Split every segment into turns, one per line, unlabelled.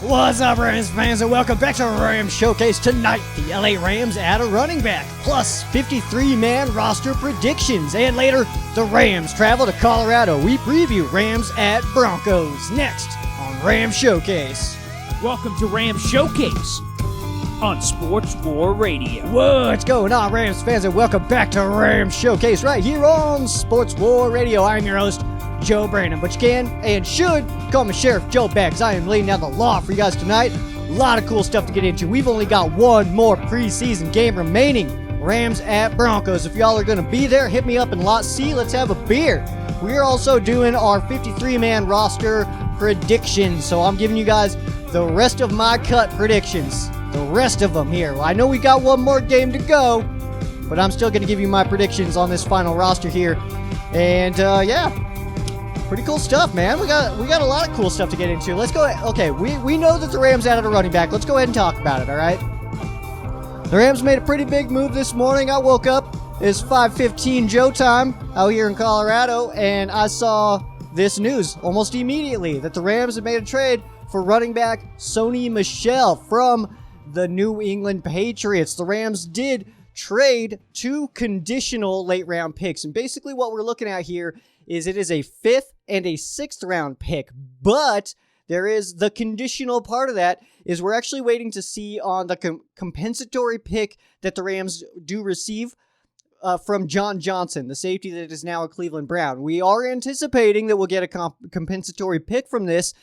What's up, Rams fans, and welcome back to Rams Showcase. Tonight, the LA Rams add a running back, plus 53-man roster predictions. And later, the Rams travel to Colorado. We preview Rams at Broncos next on Rams Showcase.
Welcome to Rams Showcase on Sports War Radio.
What's going on, Rams fans, and welcome back to Rams Showcase right here on Sports War Radio. I'm your host, Joe Brandon, but you can and should call me Sheriff Joe Baggs. I am laying down the law for you guys tonight. A lot of cool stuff to get into. We've only got one more preseason game remaining. Rams at Broncos. If y'all are going to be there, hit me up in Lot C. Let's have a beer. We're also doing our 53-man roster predictions, so I'm giving you guys the rest of my cut predictions. The rest of them here. I know we got one more game to go, but I'm still going to give you my predictions on this final roster here. And, yeah. Pretty cool stuff, man. We got a lot of cool stuff to get into. Let's go. Okay, we know that the Rams added a running back. Let's go ahead and talk about it, all right? The Rams made a pretty big move this morning. I woke up. It's 5:15 Joe time out here in Colorado, and I saw this news almost immediately that the Rams had made a trade for running back Sony Michel from the New England Patriots. The Rams did trade 2 conditional late-round picks, and basically what we're looking at here is it is a 5th and a 6th round pick, but there is the conditional part of that is we're actually waiting to see on the compensatory pick that the Rams do receive from John Johnson, the safety that is now a Cleveland Brown. We are anticipating that we'll get a compensatory pick from this.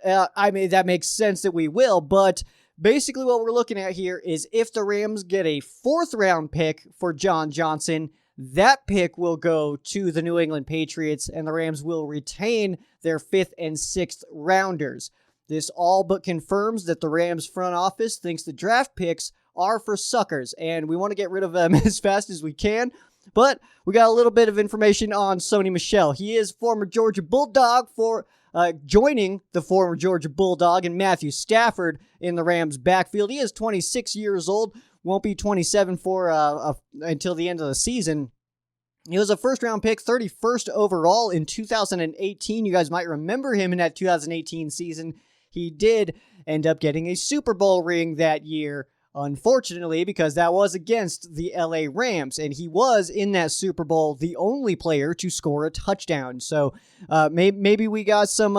I mean, that makes sense that we will, but basically what we're looking at here is if the Rams get a 4th round pick for John Johnson, that pick will go to the New England Patriots, and the Rams will retain their 5th and 6th rounders. This all but confirms that the Rams front office thinks the draft picks are for suckers, and we want to get rid of them as fast as we can. But we got a little bit of information on Sony Michel. He is former Georgia Bulldog joining the former Georgia Bulldog and Matthew Stafford in the Rams backfield. He is 26 years old. Won't be 27 for until the end of the season. He was a first-round pick, 31st overall in 2018. You guys might remember him in that 2018 season. He did end up getting a Super Bowl ring that year, unfortunately, because that was against the LA Rams, and he was in that Super Bowl the only player to score a touchdown. So maybe we got some.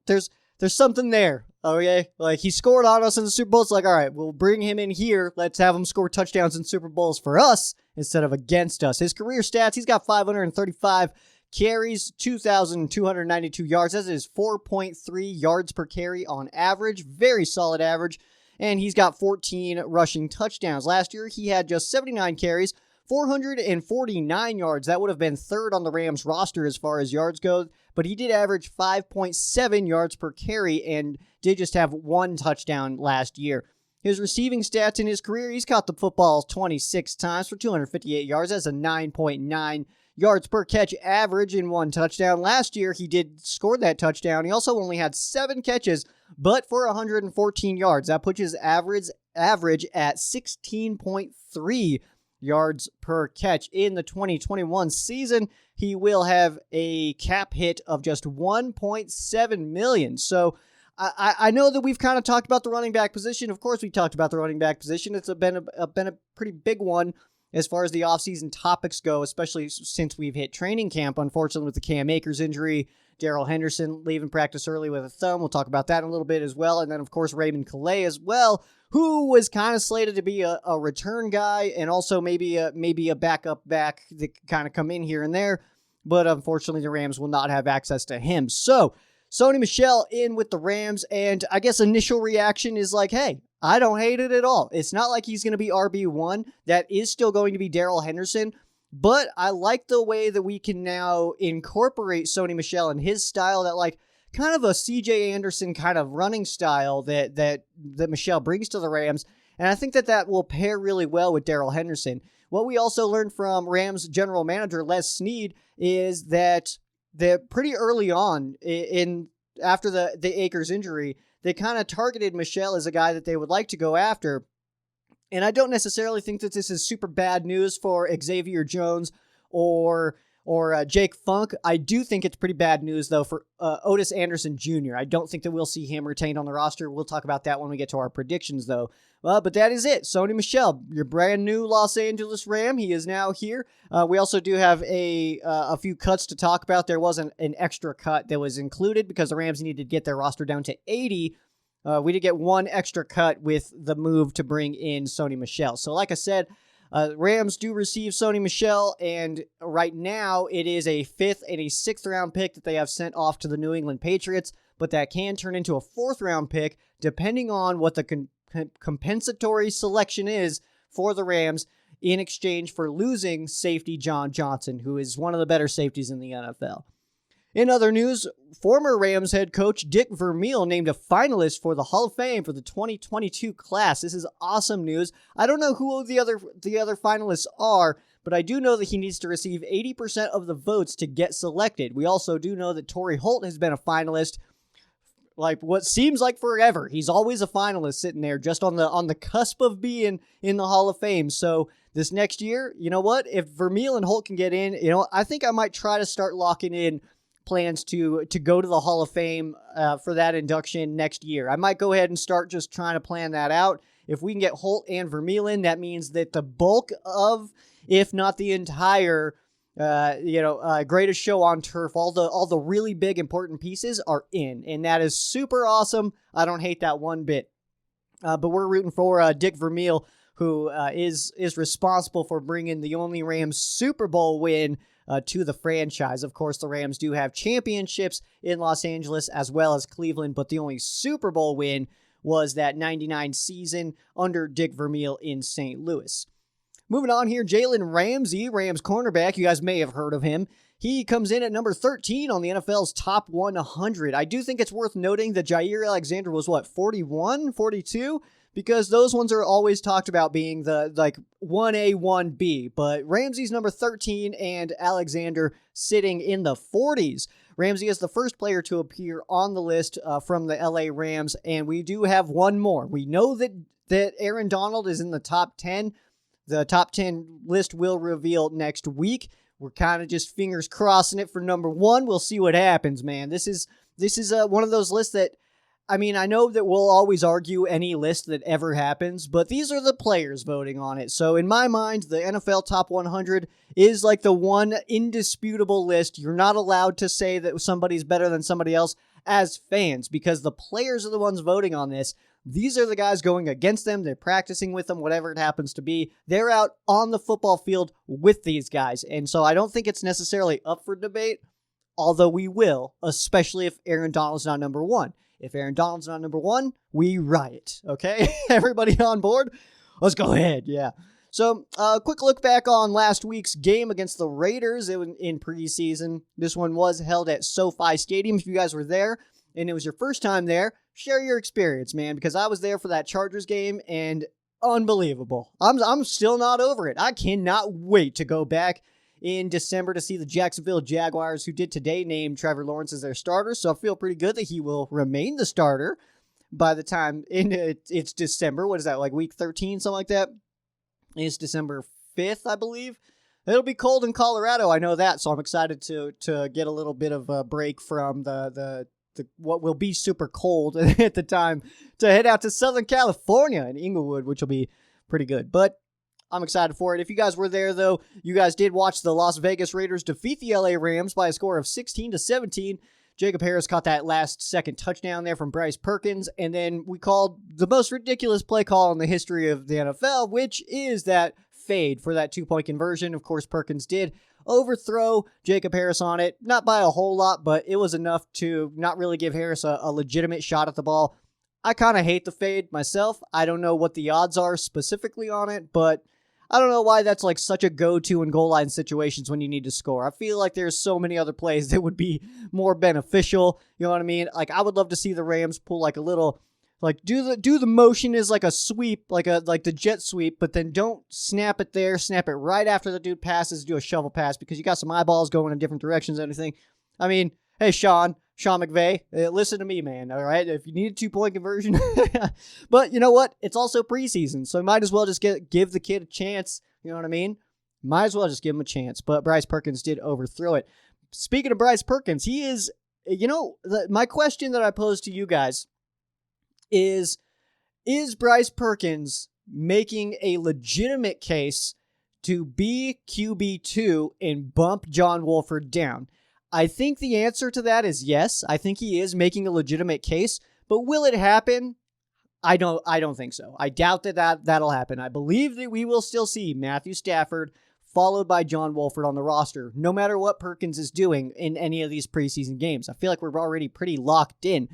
There's something there. Okay, like he scored on us in the Super Bowl. It's like, all right, we'll bring him in here. Let's have him score touchdowns in Super Bowls for us instead of against us. His career stats, he's got 535 carries, 2,292 yards. That is 4.3 yards per carry on average. Very solid average. And he's got 14 rushing touchdowns. Last year, he had just 79 carries, 449 yards. That would have been 3rd on the Rams roster as far as yards go, but he did average 5.7 yards per carry and did just have 1 touchdown last year. His receiving stats in his career, he's caught the football 26 times for 258 yards. That's a 9.9 yards per catch average in 1 touchdown. Last year, he did score that touchdown. He also only had 7 catches, but for 114 yards. That puts his average at 16.3 yards per catch. In the 2021 season, he will have a cap hit of just $1.7 million. So I know that we've kind of talked about the running back position. Of course, we talked about the running back position. It's been a pretty big one as far as the offseason topics go, especially since we've hit training camp, unfortunately, with the Cam Akers injury. Darrell Henderson leaving practice early with a thumb. We'll talk about that in a little bit as well. And then, of course, Raymond Calais as well, who was kind of slated to be a return guy and also maybe a backup back that could kind of come in here and there. But unfortunately, the Rams will not have access to him. So Sony Michel in with the Rams, and I guess initial reaction is like, hey, I don't hate it at all. It's not like he's going to be RB1. That is still going to be Darrell Henderson. But I like the way that we can now incorporate Sony Michel and his style, that like kind of a CJ Anderson kind of running style that Michel brings to the Rams. And I think that will pair really well with Darrell Henderson. What we also learned from Rams general manager Les Snead is that pretty early on after the Akers injury, they kind of targeted Michel as a guy that they would like to go after. And I don't necessarily think that this is super bad news for Xavier Jones or or Jake Funk. I do think it's pretty bad news, though, for Otis Anderson Jr. I don't think that we'll see him retained on the roster. We'll talk about that when we get to our predictions, though. But that is it. Sony Michel, your brand new Los Angeles Ram. He is now here. We also do have a few cuts to talk about. There was an extra cut that was included because the Rams needed to get their roster down to 80. We did get one extra cut with the move to bring in Sony Michel. So like I said, Rams do receive Sony Michel, and right now it is a 5th and a 6th round pick that they have sent off to the New England Patriots, but that can turn into a 4th round pick depending on what the compensatory selection is for the Rams in exchange for losing safety John Johnson, who is one of the better safeties in the NFL. In other news, former Rams head coach Dick Vermeil named a finalist for the Hall of Fame for the 2022 class. This is awesome news. I don't know who the other finalists are, but I do know that he needs to receive 80% of the votes to get selected. We also do know that Torrey Holt has been a finalist like what seems like forever. He's always a finalist sitting there just on the cusp of being in the Hall of Fame. So this next year, you know what? If Vermeil and Holt can get in, I think I might try to start locking in plans to go to the Hall of Fame for that induction next year. I might go ahead and start just trying to plan that out. If we can get Holt and Vermeil in, that means that the bulk of, if not the entire greatest show on turf, all the really big important pieces are in, and that is super awesome. I don't hate that one bit. But we're rooting for Dick Vermeil, who is responsible for bringing the only Rams Super Bowl win to the franchise. Of course, the Rams do have championships in Los Angeles as well as Cleveland, but the only Super Bowl win was that 99 season under Dick Vermeil in St. Louis. Moving on here, Jalen Ramsey, Rams cornerback. You guys may have heard of him. He comes in at number 13 on the NFL's top 100. I do think it's worth noting that Jair Alexander was, 41, 42? Because those ones are always talked about being the 1A, 1B. But Ramsey's number 13 and Alexander sitting in the 40s. Ramsey is the first player to appear on the list from the LA Rams, and we do have one more. We know that Aaron Donald is in the top 10. The top 10 list will reveal next week. We're kind of just fingers crossing it for number 1. We'll see what happens, man. This is one of those lists that, I know that we'll always argue any list that ever happens, but these are the players voting on it. So in my mind, the NFL Top 100 is like the one indisputable list. You're not allowed to say that somebody's better than somebody else as fans because the players are the ones voting on this. These are the guys going against them. They're practicing with them, whatever it happens to be. They're out on the football field with these guys. And so I don't think it's necessarily up for debate, although we will, especially if Aaron Donald's not number 1. If Aaron Donald's not number 1, we riot, okay? Everybody on board? Let's go ahead, yeah. So, quick look back on last week's game against the Raiders in preseason. This one was held at SoFi Stadium. If you guys were there and it was your first time there, share your experience, man, because I was there for that Chargers game, and unbelievable. I'm still not over it. I cannot wait to go back in December to see the Jacksonville Jaguars, who did today name Trevor Lawrence as their starter, so I feel pretty good that he will remain the starter by the time it's December. What is that, like week 13, something like that? It's December 5th, I believe. It'll be cold in Colorado, I know that, so I'm excited to get a little bit of a break from the what will be super cold at the time to head out to Southern California and Inglewood, which will be pretty good. But I'm excited for it. If you guys were there, though, you guys did watch the Las Vegas Raiders defeat the LA Rams by a score of 16-17. Jacob Harris caught that last-second touchdown there from Bryce Perkins, and then we called the most ridiculous play call in the history of the NFL, which is that fade for that 2-point conversion. Of course, Perkins did overthrow Jacob Harris on it. Not by a whole lot, but it was enough to not really give Harris a legitimate shot at the ball. I kind of hate the fade myself. I don't know what the odds are specifically on it, but I don't know why that's like such a go-to in goal line situations when you need to score. I feel like there's so many other plays that would be more beneficial. You know what I mean? Like, I would love to see the Rams pull like a little, like do the motion as like a sweep, like the jet sweep, but then don't snap it there. Snap it right after the dude passes. Do a shovel pass because you got some eyeballs going in different directions. And everything. I mean, hey Sean McVay, listen to me, man. All right, if you need a 2-point conversion, but you know what? It's also preseason, so might as well just give the kid a chance. You know what I mean? might as well just give him a chance. But Bryce Perkins did overthrow it. Speaking of Bryce Perkins, he is, my question that I pose to you guys is Bryce Perkins making a legitimate case to be QB2 and bump John Wolford down? I think the answer to that is yes. I think he is making a legitimate case, but will it happen? I don't think so. I doubt that'll happen. I believe that we will still see Matthew Stafford followed by John Wolford on the roster, no matter what Perkins is doing in any of these preseason games. I feel like we're already pretty locked in.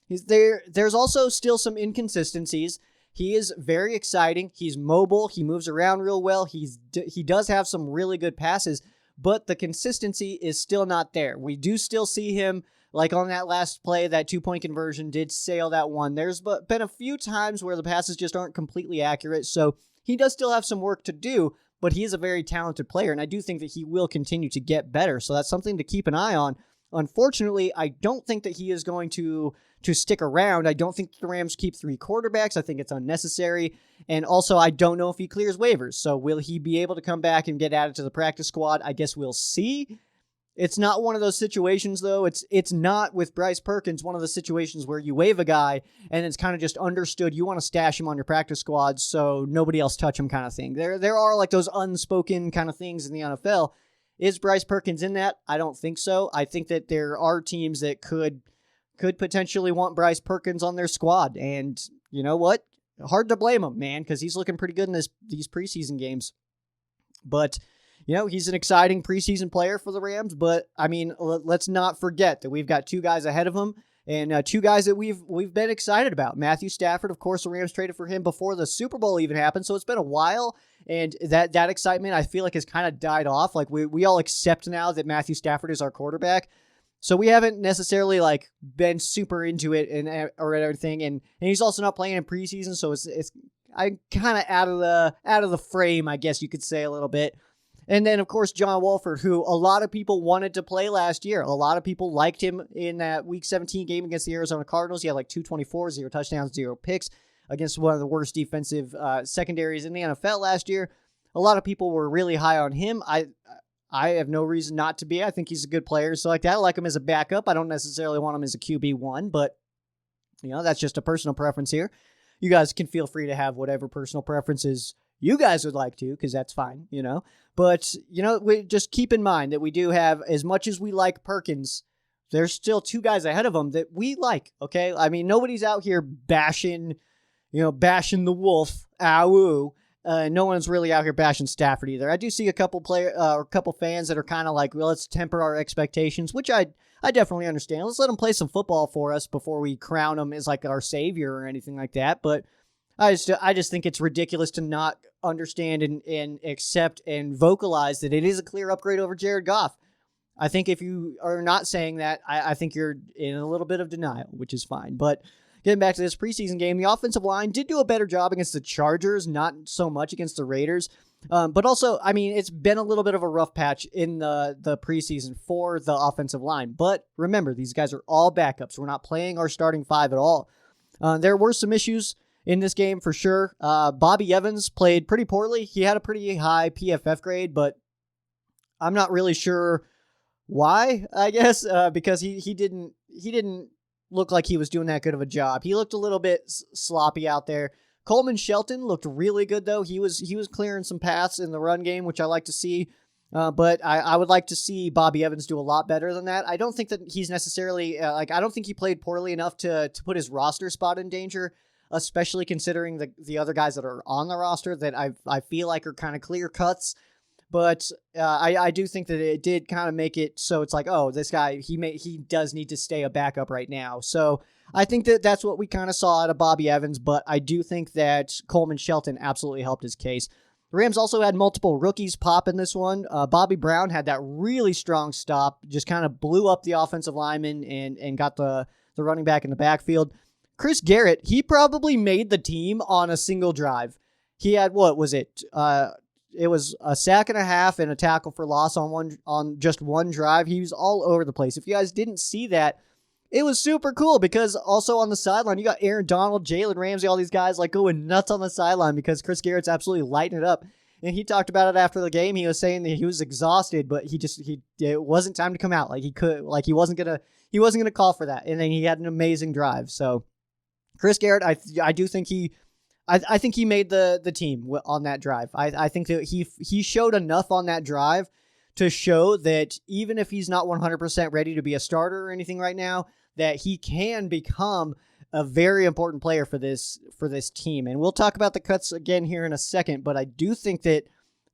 There's also still some inconsistencies. He is very exciting. He's mobile. He moves around real well. He does have some really good passes, but the consistency is still not there. We do still see him, like on that last play, that 2-point conversion did sail that one. There's been a few times where the passes just aren't completely accurate, so he does still have some work to do, but he is a very talented player, and I do think that he will continue to get better, so that's something to keep an eye on. Unfortunately, I don't think that he is going to stick around. I don't think the Rams keep 3 quarterbacks. I think it's unnecessary. And also, I don't know if he clears waivers. So will he be able to come back and get added to the practice squad? I guess we'll see. It's not one of those situations, though. It's not with Bryce Perkins, one of the situations where you waive a guy and it's kind of just understood you want to stash him on your practice squad so nobody else touch him kind of thing. There are like those unspoken kind of things in the NFL. Is Bryce Perkins in that? I don't think so. I think that there are teams that could potentially want Bryce Perkins on their squad. And you know what? Hard to blame him, man, because he's looking pretty good in these preseason games. But, he's an exciting preseason player for the Rams. But, I mean, let's not forget that we've got 2 guys ahead of him and 2 guys that we've been excited about. Matthew Stafford, of course, the Rams traded for him before the Super Bowl even happened, so it's been a while. And that excitement, I feel like, has kind of died off. Like, we all accept now that Matthew Stafford is our quarterback. So we haven't necessarily, like, been super into it or everything. And he's also not playing in preseason, so it's I kind of out of the frame, I guess you could say, a little bit. And then, of course, John Wolford, who a lot of people wanted to play last year. A lot of people liked him in that Week 17 game against the Arizona Cardinals. He had like 224, 0 touchdowns, 0 picks against one of the worst defensive secondaries in the NFL last year. A lot of people were really high on him. I have no reason not to be. I think he's a good player. So like that, I like him as a backup. I don't necessarily want him as a QB1, but that's just a personal preference here. You guys can feel free to have whatever personal preferences you guys would like to, because that's fine, But, we just keep in mind that we do have, as much as we like Perkins, there's still 2 guys ahead of him that we like, okay? I mean, nobody's out here bashing the wolf, no one's really out here bashing Stafford either. I do see a couple fans that are kind of like, well, let's temper our expectations, which I definitely understand. Let's let him play some football for us before we crown him as like our savior or anything like that. But I just think it's ridiculous to not understand and accept and vocalize that it is a clear upgrade over Jared Goff. I think if you are not saying that, I think you're in a little bit of denial, which is fine. But getting back to this preseason game, the offensive line did do a better job against the Chargers, not so much against the Raiders. But also, I mean, it's been a little bit of a rough patch in the preseason for the offensive line. But remember, these guys are all backups. We're not playing our starting 5 at all. There were some issues in this game for sure. Bobby Evans played pretty poorly. He had a pretty high PFF grade, but I'm not really sure why, I guess, because he didn't look like he was doing that good of a job. He looked a little bit sloppy out there. Coleman Shelton looked really good, though. He was clearing some paths in the run game, which I like to see. But I would like to see Bobby Evans do a lot better than that. I don't think that he's necessarily I don't think he played poorly enough to put his roster spot in danger, especially considering the other guys that are on the roster that I feel like are kind of clear cuts. But I do think that it did kind of make it so it's like, oh, this guy, he does need to stay a backup right now. So I think that that's what we kind of saw out of Bobby Evans, but I do think that Coleman Shelton absolutely helped his case. The Rams also had multiple rookies pop in this one. Bobby Brown had that really strong stop, just kind of blew up the offensive lineman and got the running back in the backfield. Chris Garrett, he probably made the team on a single drive. He had, what was it? It was a sack and a half and a tackle for loss on just one drive. He was all over the place. If you guys didn't see that, it was super cool because also on the sideline, you got Aaron Donald, Jalen Ramsey, all these guys like going nuts on the sideline because Chris Garrett's absolutely lighting it up. And he talked about it after the game. He was saying that he was exhausted, but it wasn't time to come out. He wasn't gonna call for that. And then he had an amazing drive. So Chris Garrett, I do think I think he made the team on that drive. I think that he showed enough on that drive to show that even if he's not 100% ready to be a starter or anything right now, that he can become a very important player for this team. And we'll talk about the cuts again here in a second, but I do think that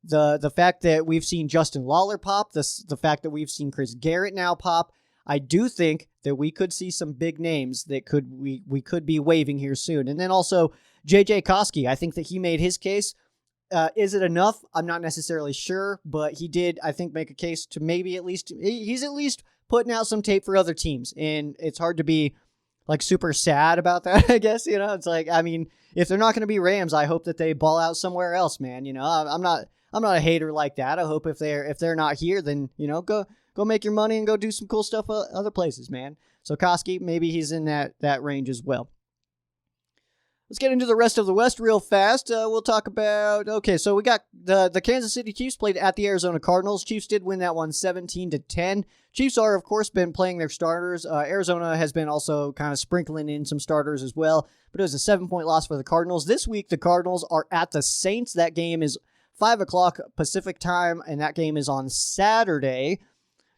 the fact that we've seen Justin Lawler pop, the fact that we've seen Chris Garrett now pop, I do think that we could see some big names that we could be waiving here soon. And then also J.J. Koski, I think that he made his case. Is it enough? I'm not necessarily sure, but he did, I think, make a case to maybe he's at least putting out some tape for other teams. And it's hard to be like super sad about that, I guess. It's like, I mean, if they're not going to be Rams, I hope that they ball out somewhere else, man. I'm not a hater like that. I hope if they're not here, then, go make your money and go do some cool stuff other places, man. So Koski, maybe he's in that range as well. Let's get into the rest of the West real fast. We'll talk about, so we got the Kansas City Chiefs played at the Arizona Cardinals. Chiefs did win that one 17-10. Chiefs are, of course, been playing their starters. Arizona has been also kind of sprinkling in some starters as well, but it was a 7-point loss for the Cardinals. This week, the Cardinals are at the Saints. That game is 5 o'clock Pacific time, and that game is on Saturday.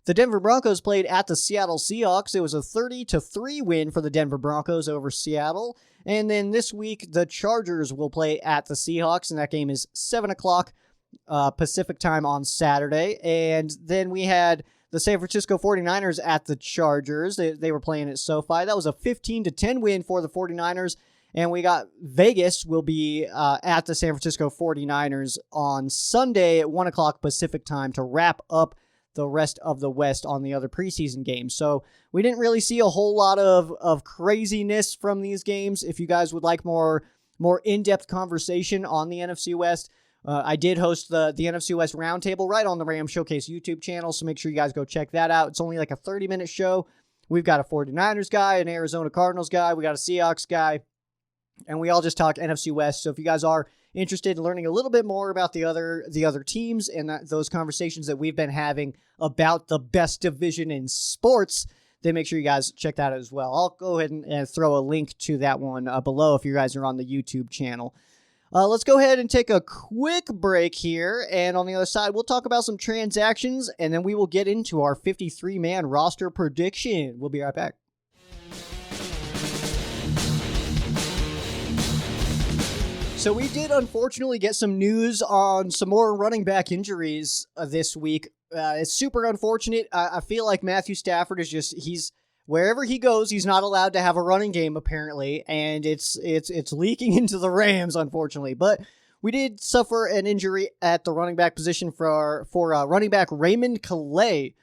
The Denver Broncos played at the Seattle Seahawks. It was a 30-3 win for the Denver Broncos over Seattle. And then this week, the Chargers will play at the Seahawks, and that game is 7 o'clock Pacific time on Saturday. And then we had the San Francisco 49ers at the Chargers. They were playing at SoFi. That was a 15-10 win for the 49ers. And we got Vegas will be at the San Francisco 49ers on Sunday at 1 o'clock Pacific time to wrap up the rest of the West on the other preseason games. So we didn't really see a whole lot of craziness from these games. If you guys would like more in-depth conversation on the NFC West, I did host the NFC West Roundtable right on the Ram Showcase YouTube channel, so make sure you guys go check that out. It's only like a 30-minute show. We've got a 49ers guy, an Arizona Cardinals guy, we got a Seahawks guy, and we all just talk NFC West. So if you guys are interested in learning a little bit more about the other teams and those conversations that we've been having about the best division in sports, then make sure you guys check that out as well. I'll go ahead and throw a link to that one below if you guys are on the YouTube channel. Let's go ahead and take a quick break here, and on the other side, we'll talk about some transactions, and then we will get into our 53-man roster prediction. We'll be right back. So we did unfortunately get some news on some more running back injuries this week. It's super unfortunate. I feel like Matthew Stafford is he's wherever he goes, he's not allowed to have a running game apparently, and it's leaking into the Rams, unfortunately. But we did suffer an injury at the running back position for running back Raymond Calais.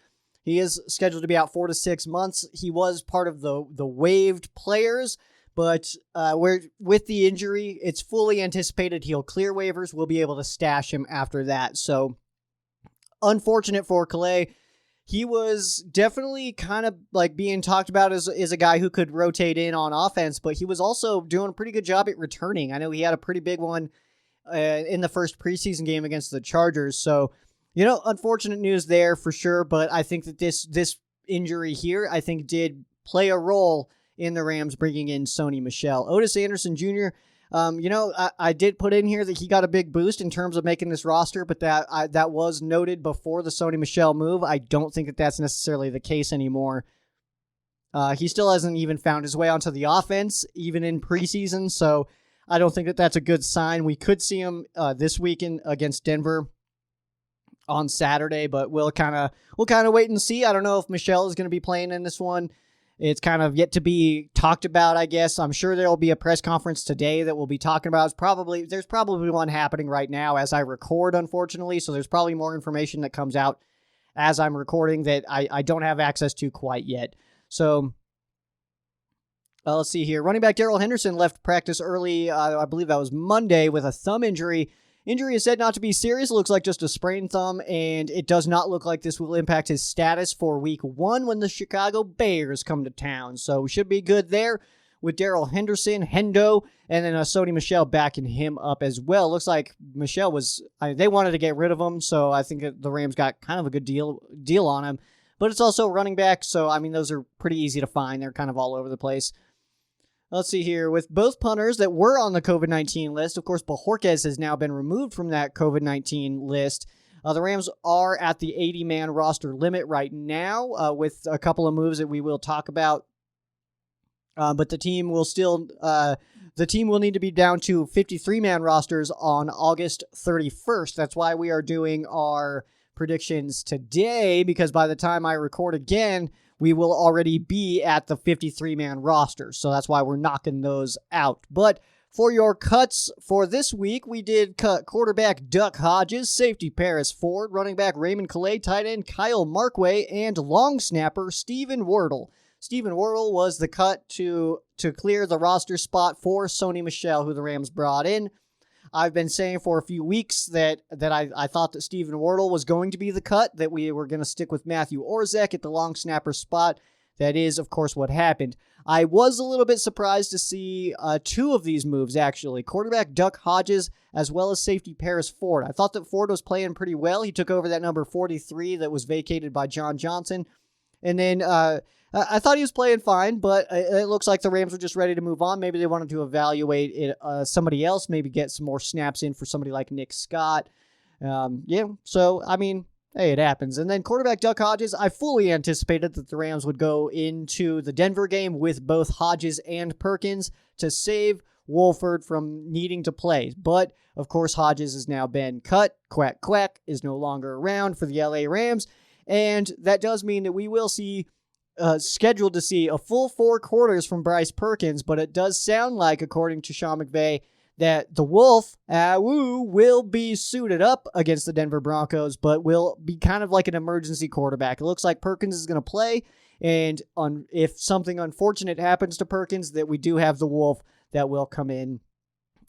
He is scheduled to be out 4 to 6 months. He was part of the waived players. But with the injury, it's fully anticipated he'll clear waivers. We'll be able to stash him after that. So, unfortunate for Calais. He was definitely kind of like being talked about as a guy who could rotate in on offense, but he was also doing a pretty good job at returning. I know he had a pretty big one in the first preseason game against the Chargers. So, unfortunate news there for sure. But I think that this injury here, I think, did play a role in the Rams bringing in Sony Michel. Otis Anderson Jr., I did put in here that he got a big boost in terms of making this roster, but that was noted before the Sony Michel move. I don't think that that's necessarily the case anymore. He still hasn't even found his way onto the offense, even in preseason, so I don't think that that's a good sign. We could see him this weekend against Denver on Saturday, but we'll kind of wait and see. I don't know if Michel is going to be playing in this one. It's kind of yet to be talked about, I guess. I'm sure there will be a press conference today that we'll be talking about. There's probably one happening right now as I record, unfortunately. So there's probably more information that comes out as I'm recording that I don't have access to quite yet. So let's see here. Running back Darrell Henderson left practice early. I believe that was Monday with a thumb injury. Injury is said not to be serious. It looks like just a sprained thumb, and it does not look like this will impact his status for week 1 when the Chicago Bears come to town. So we should be good there. with Darrell Henderson, Hendo, and then Sony Michel backing him up as well. Looks like Michel they wanted to get rid of him, so I think the Rams got kind of a good deal on him. But it's also running back, so I mean, those are pretty easy to find. They're kind of all over the place. Let's see here. With both punters that were on the COVID-19 list, of course, Bojorquez has now been removed from that COVID-19 list. The Rams are at the 80-man roster limit right now with a couple of moves that we will talk about. But the team will need to be down to 53-man rosters on August 31st. That's why we are doing our predictions today, because by the time I record again, we will already be at the 53-man roster. So that's why we're knocking those out. But for your cuts for this week, we did cut quarterback Duck Hodges, safety Paris Ford, running back Raymond Calais, tight end Kyle Markway, and long snapper Stephen Wordle. Stephen Wordle was the cut to clear the roster spot for Sony Michel, who the Rams brought in. I've been saying for a few weeks that I thought that Stephen Wordle was going to be the cut, that we were going to stick with Matthew Orzech at the long snapper spot. That is, of course, what happened. I was a little bit surprised to see two of these moves, actually. Quarterback Duck Hodges, as well as safety Paris Ford. I thought that Ford was playing pretty well. He took over that number 43 that was vacated by John Johnson. And then I thought he was playing fine, but it looks like the Rams were just ready to move on. Maybe they wanted to evaluate somebody else, maybe get some more snaps in for somebody like Nick Scott. So, I mean, hey, it happens. And then quarterback Duck Hodges, I fully anticipated that the Rams would go into the Denver game with both Hodges and Perkins to save Wolford from needing to play. But, of course, Hodges has now been cut. Quack, quack, is no longer around for the LA Rams. And that does mean that we will see scheduled to see a full 4 quarters from Bryce Perkins, but it does sound like, according to Sean McVay, that the Wolf, will be suited up against the Denver Broncos, but will be kind of like an emergency quarterback. It looks like Perkins is going to play, and if something unfortunate happens to Perkins, that we do have the Wolf that will come in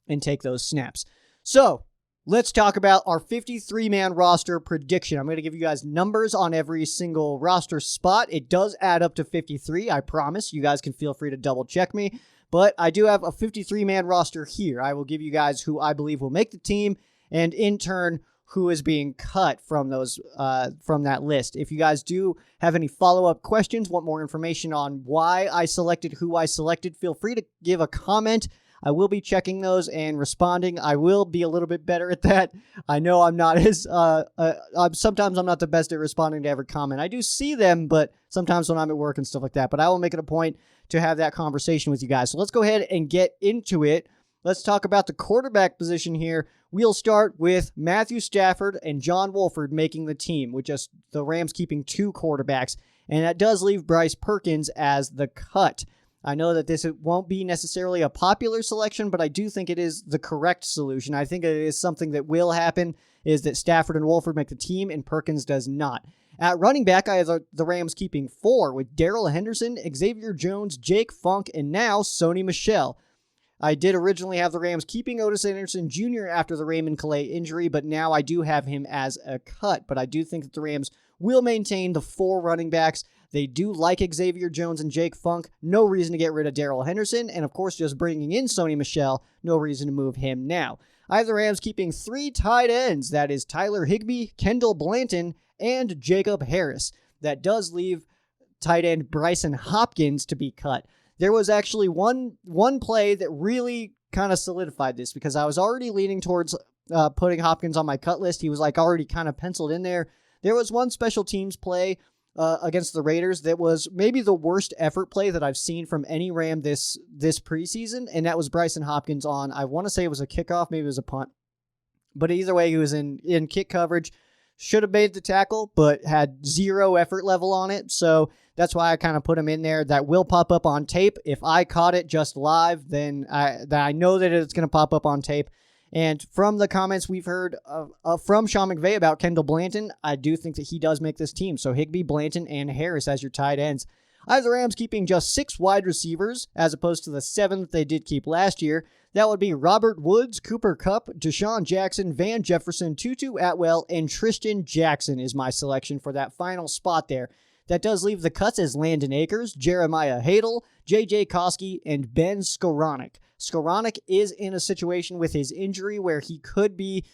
and take those snaps. So, let's talk about our 53-man roster prediction. I'm going to give you guys numbers on every single roster spot. It does add up to 53, I promise. You guys can feel free to double check me. But I do have a 53-man roster here. I will give you guys who I believe will make the team, and in turn, who is being cut from that list. If you guys do have any follow-up questions, want more information on why I selected who I selected, feel free to give a comment. I will be checking those and responding. I will be a little bit better at that. I know I'm not as, sometimes I'm not the best at responding to every comment. I do see them, but sometimes when I'm at work and stuff like that. But I will make it a point to have that conversation with you guys. So let's go ahead and get into it. Let's talk about the quarterback position here. We'll start with Matthew Stafford and John Wolford making the team, with just the Rams keeping 2 quarterbacks. And that does leave Bryce Perkins as the cut. I know that this won't be necessarily a popular selection, but I do think it is the correct solution. I think it is something that will happen, is that Stafford and Wolford make the team and Perkins does not. At running back, I have the Rams keeping 4 with Darrell Henderson, Xavier Jones, Jake Funk, and now Sony Michel. I did originally have the Rams keeping Otis Anderson Jr. after the Raymond Calais injury, but now I do have him as a cut. But I do think that the Rams will maintain the 4 running backs. They do like Xavier Jones and Jake Funk. No reason to get rid of Darrell Henderson. And, of course, just bringing in Sony Michel. No reason to move him now. I have the Rams keeping 3 tight ends. That is Tyler Higbee, Kendall Blanton, and Jacob Harris. That does leave tight end Bryson Hopkins to be cut. There was actually one play that really kind of solidified this, because I was already leaning towards putting Hopkins on my cut list. He was already kind of penciled in there. There was one special teams play against the Raiders that was maybe the worst effort play that I've seen from any Ram this preseason, and that was Bryson Hopkins on, I want to say it was a kickoff, maybe it was a punt. But either way, he was in kick coverage, should have made the tackle, but had 0 effort level on it, so that's why I kind of put him in there. That will pop up on tape. If I caught it just live, then I know that it's going to pop up on tape. And from the comments we've heard from Sean McVay about Kendall Blanton, I do think that he does make this team. So Higbee, Blanton, and Harris as your tight ends. I have the Rams keeping just 6 wide receivers, as opposed to the 7 that they did keep last year. That would be Robert Woods, Cooper Kupp, Deshaun Jackson, Van Jefferson, Tutu Atwell, and Tristan Jackson is my selection for that final spot there. That does leave the cuts as Landon Akers, Jeremiah Hadel, J.J. Koski, and Ben Skoranek. Skoranek is in a situation with his injury where he could be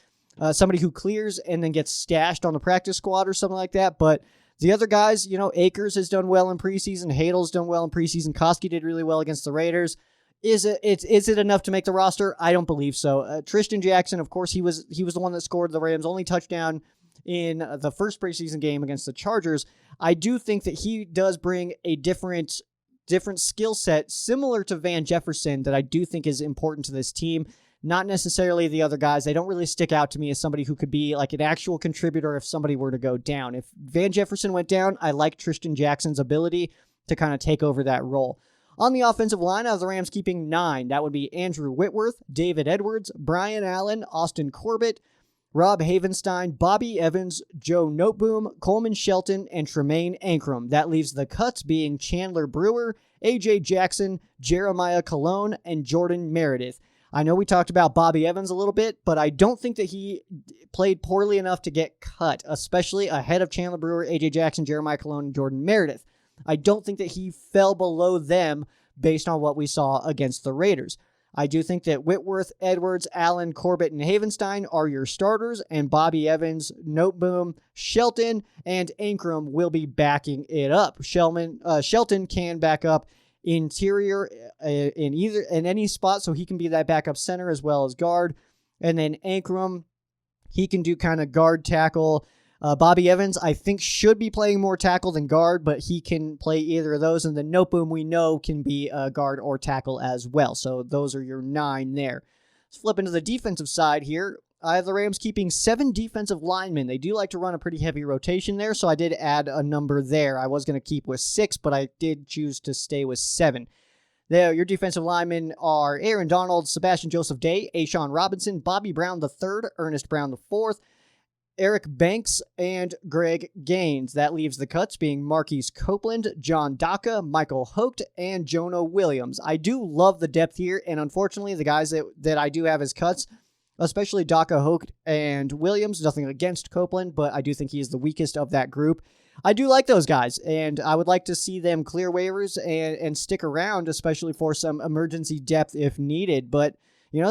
somebody who clears and then gets stashed on the practice squad or something like that. But the other guys, Akers has done well in preseason. Hadel's done well in preseason. Koski did really well against the Raiders. Is it enough to make the roster? I don't believe so. Tristan Jackson, of course, he was the one that scored the Rams' only touchdown in the first preseason game against the Chargers. I do think that he does bring a different skill set similar to Van Jefferson that I do think is important to this team. Not necessarily the other guys. They don't really stick out to me as somebody who could be like an actual contributor if somebody were to go down. If Van Jefferson went down, I like Tristan Jackson's ability to kind of take over that role. On the offensive line, I have the Rams keeping 9. That would be Andrew Whitworth, David Edwards, Brian Allen, Austin Corbett, Rob Havenstein, Bobby Evans, Joe Noteboom, Coleman Shelton, and Tremaine Ankrum. That leaves the cuts being Chandler Brewer, A.J. Jackson, Jeremiah Colon, and Jordan Meredith. I know we talked about Bobby Evans a little bit, but I don't think that he played poorly enough to get cut, especially ahead of Chandler Brewer, A.J. Jackson, Jeremiah Colon, and Jordan Meredith. I don't think that he fell below them based on what we saw against the Raiders. I do think that Whitworth, Edwards, Allen, Corbett, and Havenstein are your starters, and Bobby Evans, Noteboom, Shelton, and Ankrum will be backing it up. Shelton can back up interior in any spot, so he can be that backup center as well as guard. And then Ankrum, he can do kind of guard tackle. Bobby Evans, I think, should be playing more tackle than guard, but he can play either of those. And then Noteboom, we know, can be guard or tackle as well. So those are your 9 there. Let's flip into the defensive side here. I have the Rams keeping 7 defensive linemen. They do like to run a pretty heavy rotation there, so I did add a number there. I was going to keep with 6, but I did choose to stay with 7. There, your defensive linemen are Aaron Donald, Sebastian Joseph Day, Ashawn Robinson, Bobby Brown III, Ernest Brown IV, Eric Banks, and Greg Gaines. That leaves the cuts being Marquise Copeland, John Daka, Michael Hogt, and Jonah Williams. I do love the depth here, and unfortunately, the guys that I do have as cuts, especially Daka, Hogt, and Williams, nothing against Copeland, but I do think he is the weakest of that group. I do like those guys, and I would like to see them clear waivers and stick around, especially for some emergency depth if needed, but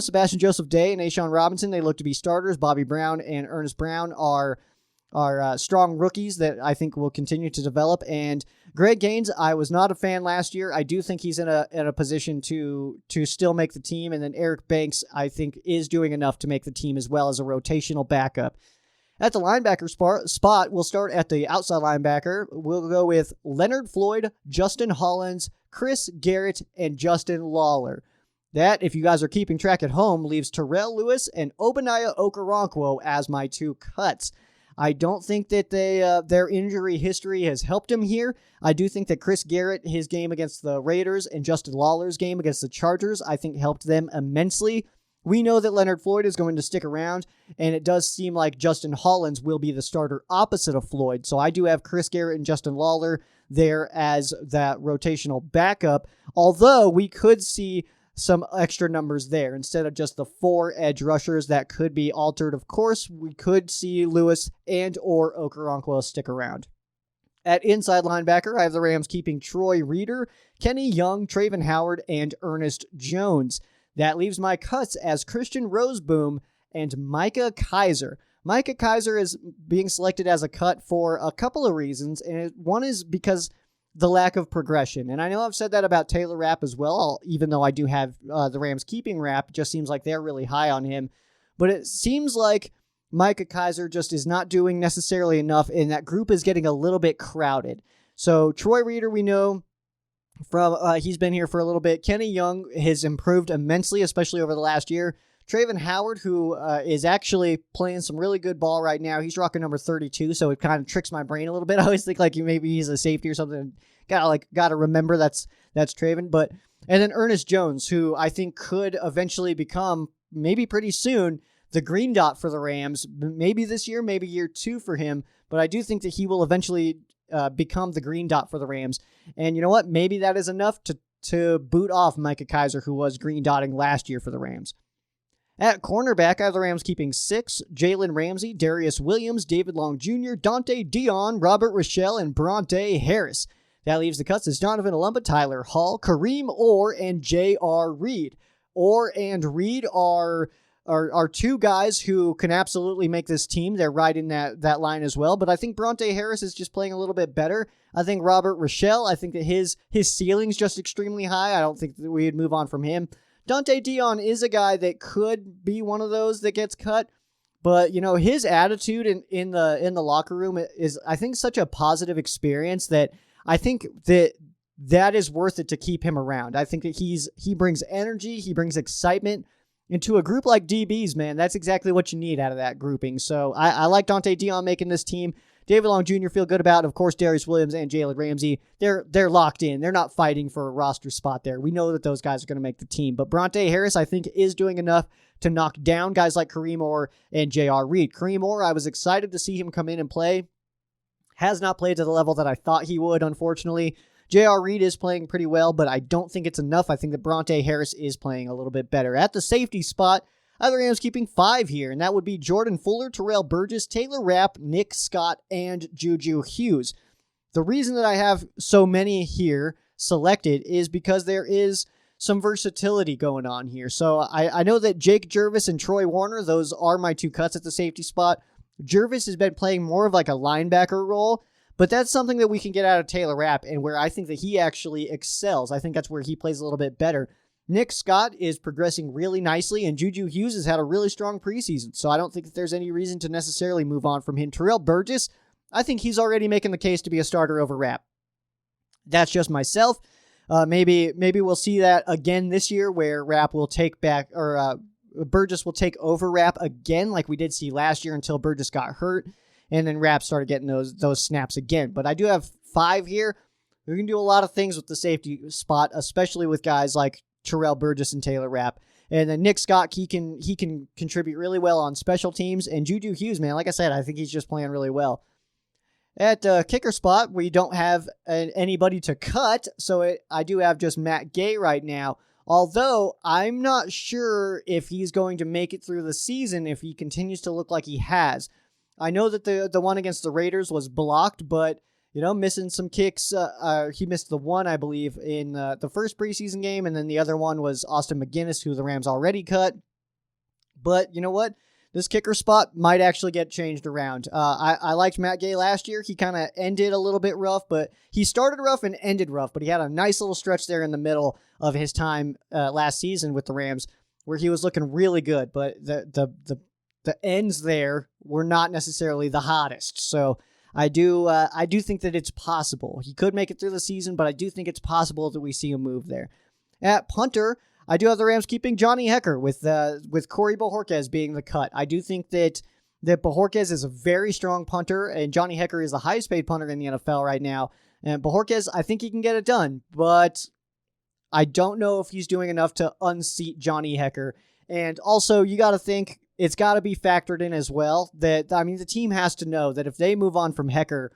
Sebastian Joseph Day and Ashawn Robinson, they look to be starters. Bobby Brown and Ernest Brown are strong rookies that I think will continue to develop. And Greg Gaines, I was not a fan last year. I do think he's in a position to still make the team. And then Eric Banks, I think, is doing enough to make the team as well as a rotational backup. At the linebacker spot, we'll start at the outside linebacker. We'll go with Leonard Floyd, Justin Hollins, Chris Garrett, and Justin Lawler. That, if you guys are keeping track at home, leaves Terrell Lewis and Obaniah Okoronkwo as my 2 cuts. I don't think that their injury history has helped him here. I do think that Chris Garrett, his game against the Raiders, and Justin Lawler's game against the Chargers, I think helped them immensely. We know that Leonard Floyd is going to stick around, and it does seem like Justin Hollins will be the starter opposite of Floyd. So I do have Chris Garrett and Justin Lawler there as that rotational backup, although we could see some extra numbers there instead of just the 4 edge rushers that could be altered. Of course, we could see Lewis and or Okoronkwo stick around. At inside linebacker, I have the Rams keeping Troy Reeder, Kenny Young, Traven Howard, and Ernest Jones. That leaves my cuts as Christian Roseboom and Micah Kiser. Micah Kiser is being selected as a cut for a couple of reasons, and one is because the lack of progression. And I know I've said that about Taylor Rapp as well, even though I do have the Rams keeping Rapp. It just seems like they're really high on him. But it seems like Micah Kiser just is not doing necessarily enough, and that group is getting a little bit crowded. So Troy Reeder, we know from he's been here for a little bit. Kenny Young has improved immensely, especially over the last year. Traven Howard, who is actually playing some really good ball right now. He's rocking number 32, so it kind of tricks my brain a little bit. I always think maybe he's a safety or something. Gotta remember that's Traven. And then Ernest Jones, who I think could eventually become, maybe pretty soon, the green dot for the Rams. Maybe this year, maybe year 2 for him. But I do think that he will eventually become the green dot for the Rams. And you know what? Maybe that is enough to boot off Micah Kiser, who was green dotting last year for the Rams. At cornerback, I have the Rams keeping 6, Jalen Ramsey, Darius Williams, David Long Jr., Dante Dion, Robert Rochelle, and Bronte Harris. That leaves the cuts as Donovan Alumba, Tyler Hall, Kareem Orr, and J.R. Reed. Orr and Reed are two guys who can absolutely make this team. They're right in that line as well. But I think Bronte Harris is just playing a little bit better. I think Robert Rochelle, I think that his ceiling's just extremely high. I don't think that we'd move on from him. Dante Dion is a guy that could be one of those that gets cut. But, his attitude in the locker room is, I think, such a positive experience that I think that is worth it to keep him around. I think that he brings energy, he brings excitement into a group like DBs, man. That's exactly what you need out of that grouping. So I like Dante Dion making this team. David Long Jr. feel good about, of course, Darius Williams and Jalen Ramsey. They're locked in. They're not fighting for a roster spot there. We know that those guys are going to make the team. But Bronte Harris, I think, is doing enough to knock down guys like Kareem Orr and J.R. Reed. Kareem Orr, I was excited to see him come in and play. Has not played to the level that I thought he would, unfortunately. J.R. Reed is playing pretty well, but I don't think it's enough. I think that Bronte Harris is playing a little bit better. At the safety spot, other Rams keeping 5 here, and that would be Jordan Fuller, Terrell Burgess, Taylor Rapp, Nick Scott, and Juju Hughes. The reason that I have so many here selected is because there is some versatility going on here. So I know that Jake Jervis and Troy Warner, those are my 2 cuts at the safety spot. Jervis has been playing more of like a linebacker role, but that's something that we can get out of Taylor Rapp and where I think that he actually excels. I think that's where he plays a little bit better. Nick Scott is progressing really nicely, and Juju Hughes has had a really strong preseason, so I don't think that there's any reason to necessarily move on from him. Terrell Burgess, I think he's already making the case to be a starter over Rapp. That's just myself. Maybe we'll see that again this year where Rapp will take back, or Burgess will take over Rapp again like we did see last year until Burgess got hurt, and then Rapp started getting those snaps again. But I do have 5 here. We can do a lot of things with the safety spot, especially with guys like Terrell Burgess and Taylor Rapp. And then Nick Scott, he can contribute really well on special teams. And Juju Hughes, man, like I said, I think he's just playing really well. At kicker spot, we don't have anybody to cut, so I do have just Matt Gay right now. Although I'm not sure if he's going to make it through the season if he continues to look like he has. I know that the one against the Raiders was blocked, but missing some kicks. He missed the one, I believe, in the first preseason game, and then the other one was Austin McGinnis, who the Rams already cut. But you know what? This kicker spot might actually get changed around. I liked Matt Gay last year. He kind of ended a little bit rough, but he started rough and ended rough, but he had a nice little stretch there in the middle of his time last season with the Rams where he was looking really good, but the ends there were not necessarily the hottest. So I do think that it's possible. He could make it through the season, but I do think it's possible that we see him move there. At punter, I do have the Rams keeping Johnny Hekker with Corey Bojorquez being the cut. I do think that Bojorquez is a very strong punter, and Johnny Hekker is the highest paid punter in the NFL right now. And Bojorquez, I think he can get it done, but I don't know if he's doing enough to unseat Johnny Hekker. And also, you got to think, it's got to be factored in as well that, the team has to know that if they move on from Hekker,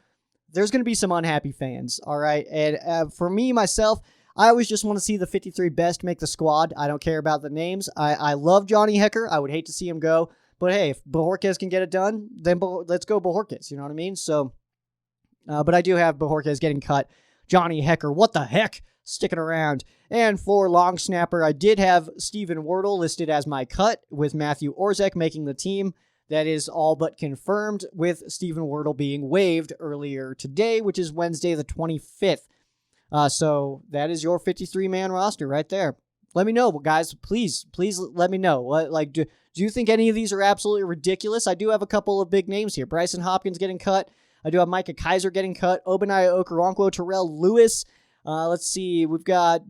there's going to be some unhappy fans, all right? And for me, myself, I always just want to see the 53 best make the squad. I don't care about the names. I love Johnny Hekker. I would hate to see him go. But hey, if Bojorquez can get it done, then let's go Bojorquez. You know what I mean? So, but I do have Bojorquez getting cut. Johnny Hekker, what the heck? Sticking around. And for long snapper, I did have Steven Wardle listed as my cut with Matthew Orzek making the team. That is all but confirmed with Steven Wardle being waived earlier today, which is Wednesday the 25th. So that is your 53-man roster right there. Let me know, guys. Please let me know. Do you think any of these are absolutely ridiculous? I do have a couple of big names here. Bryson Hopkins getting cut. I do have Micah Kiser getting cut. Obaniah Okoronkwo, Terrell Lewis. Let's see. We've got,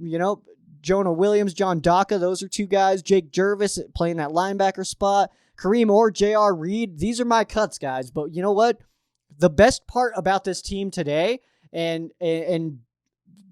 Jonah Williams, John Daka. Those are 2 guys. Jake Jervis playing that linebacker spot. Kareem Orr, J.R. Reed. These are my cuts, guys. But you know what? The best part about this team today, and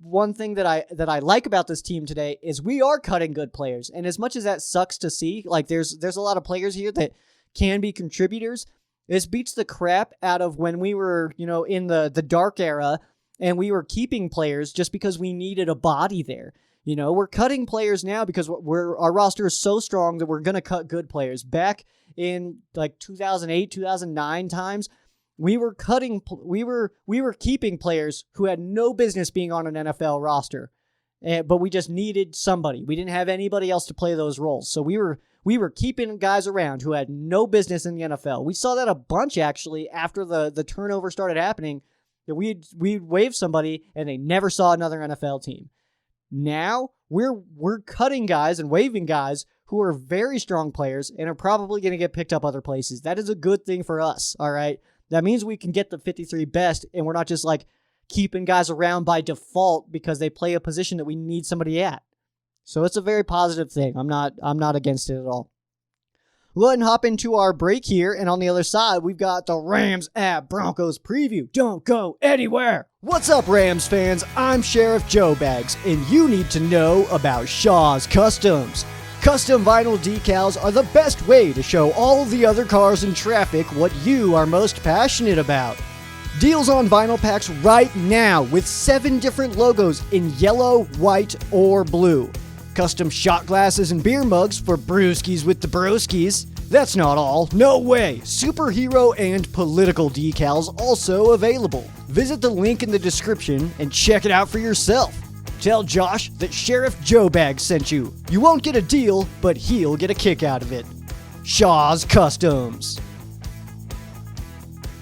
one thing that I like about this team today is we are cutting good players. And as much as that sucks to see, there's a lot of players here that can be contributors. This beats the crap out of when we were, in the dark era and we were keeping players just because we needed a body there. We're cutting players now because our roster is so strong that we're going to cut good players. Back in like 2008, 2009 times, we were keeping players who had no business being on an NFL roster. But we just needed somebody. We didn't have anybody else to play those roles. So we were keeping guys around who had no business in the NFL. We saw that a bunch, actually, after the turnover started happening, that we'd waive somebody and they never saw another NFL team. Now we're cutting guys and waiving guys who are very strong players and are probably going to get picked up other places. That is a good thing for us, all right? That means we can get the 53 best, and we're not just like keeping guys around by default because they play a position that we need somebody at. So it's a very positive thing. I'm not against it at all. We'll go ahead and hop into our break here, and on the other side, we've got the Rams at Broncos preview. Don't go anywhere. What's up, Rams fans? I'm Sheriff Joe Bags, and you need to know about Shaw's Customs. Custom vinyl decals are the best way to show all of the other cars in traffic what you are most passionate about. Deals on vinyl packs right now with 7 different logos in yellow, white, or blue. Custom shot glasses and beer mugs for brewskis with the broskies. That's not all. No way. Superhero and political decals also available. Visit the link in the description and check it out for yourself. Tell Josh that Sheriff Joe Bag sent you. You won't get a deal, but he'll get a kick out of it. Shaw's Customs.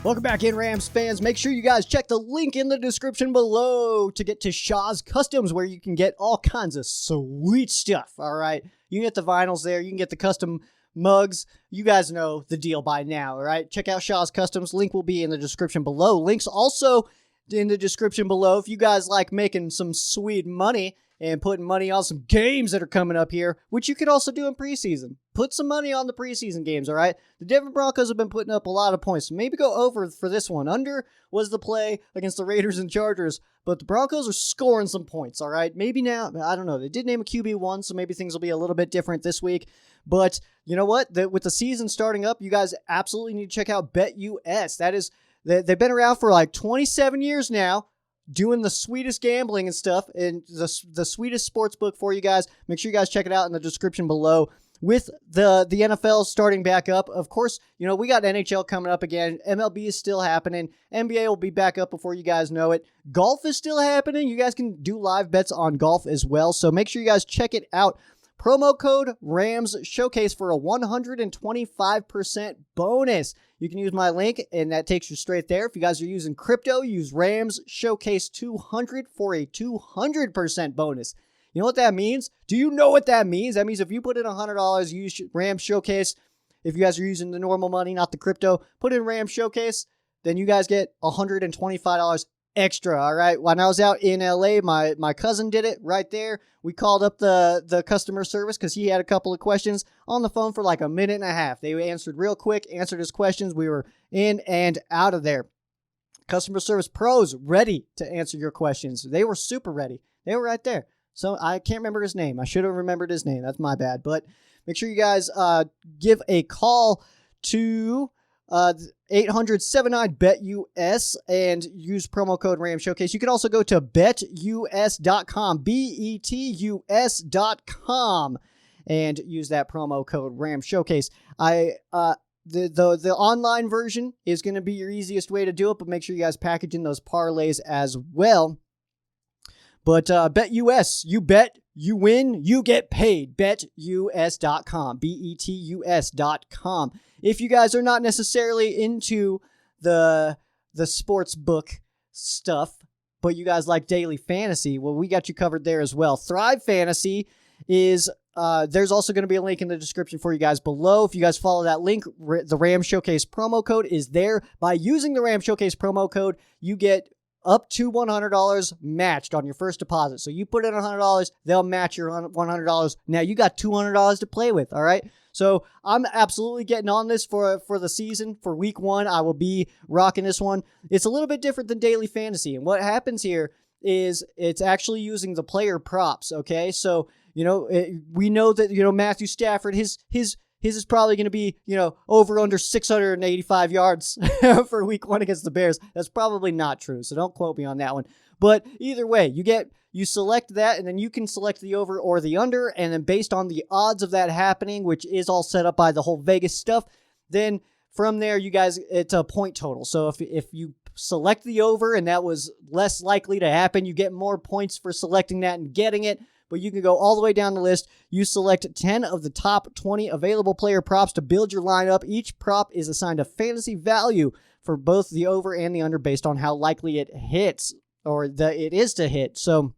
Welcome back in, Rams fans. Make sure you guys check the link in the description below to get to Shaw's Customs, where you can get all kinds of sweet stuff, all right? You can get the vinyls there. You can get the custom mugs. You guys know the deal by now, all right? Check out Shaw's Customs. Link will be in the description below. Links also in the description below if you guys like making some sweet money and putting money on some games that are coming up here, which you could also do in preseason. Put some money on the preseason games, all right? The Denver Broncos have been putting up a lot of points. So maybe go over for this one. Under was the play against the Raiders and Chargers, but the Broncos are scoring some points, all right? Maybe now, I don't know. They did name a QB1, so maybe things will be a little bit different this week. But you know what? With the season starting up, you guys absolutely need to check out BetUS. They've been around for like 27 years now, doing the sweetest gambling and stuff, and the sweetest sports book for you guys. Make sure you guys check it out in the description below. With the NFL starting back up, of course, we got NHL coming up again. MLB is still happening. NBA will be back up before you guys know it. Golf is still happening. You guys can do live bets on golf as well, so make sure you guys check it out. Promo code Rams Showcase for a 125% bonus. You can use my link, and that takes you straight there. If you guys are using crypto, use Rams Showcase 200 for a 200% bonus. You know what that means? Do you know what that means? That means if you put in $100, use Rams Showcase. If you guys are using the normal money, not the crypto, put in Rams Showcase, then you guys get $125 extra, all right? When I was out in LA, my cousin did it right there. We called up the customer service because he had a couple of questions on the phone for like a minute and a half. They answered real quick, answered his questions. We were in and out of there. Customer service pros ready to answer your questions. They were super ready. They were right there. So I can't remember his name. I should have remembered his name. That's my bad. But make sure you guys give a call to 800-79-BET-US and use promo code RAM Showcase. You can also go to betus.com, betus.com, and use that promo code RAM Showcase. The online version is going to be your easiest way to do it, but make sure you guys package in those parlays as well. But BetUS, you bet, you win, you get paid. BetUS.com, betus.com. If you guys are not necessarily into the sports book stuff, but you guys like daily fantasy, well, we got you covered there as well. Thrive Fantasy is, there's also going to be a link in the description for you guys below. If you guys follow that link, the Ram Showcase promo code is there. By using the Ram Showcase promo code, you get up to $100 matched on your first deposit. So you put in $100, they'll match your $100. Now you got $200 to play with, all right? So I'm absolutely getting on this for the season. For week 1, I will be rocking this one. It's a little bit different than daily fantasy. And what happens here is it's actually using the player props, okay? So, we know that, Matthew Stafford, his his is probably going to be, over under 685 yards for week 1 against the Bears. That's probably not true, so don't quote me on that one. But either way, you select that, and then you can select the over or the under, and then based on the odds of that happening, which is all set up by the whole Vegas stuff, then from there, you guys, it's a point total. So if you select the over and that was less likely to happen, you get more points for selecting that and getting it. But you can go all the way down the list. You select 10 of the top 20 available player props to build your lineup. Each prop is assigned a fantasy value for both the over and the under based on how likely it hits or it is to hit. So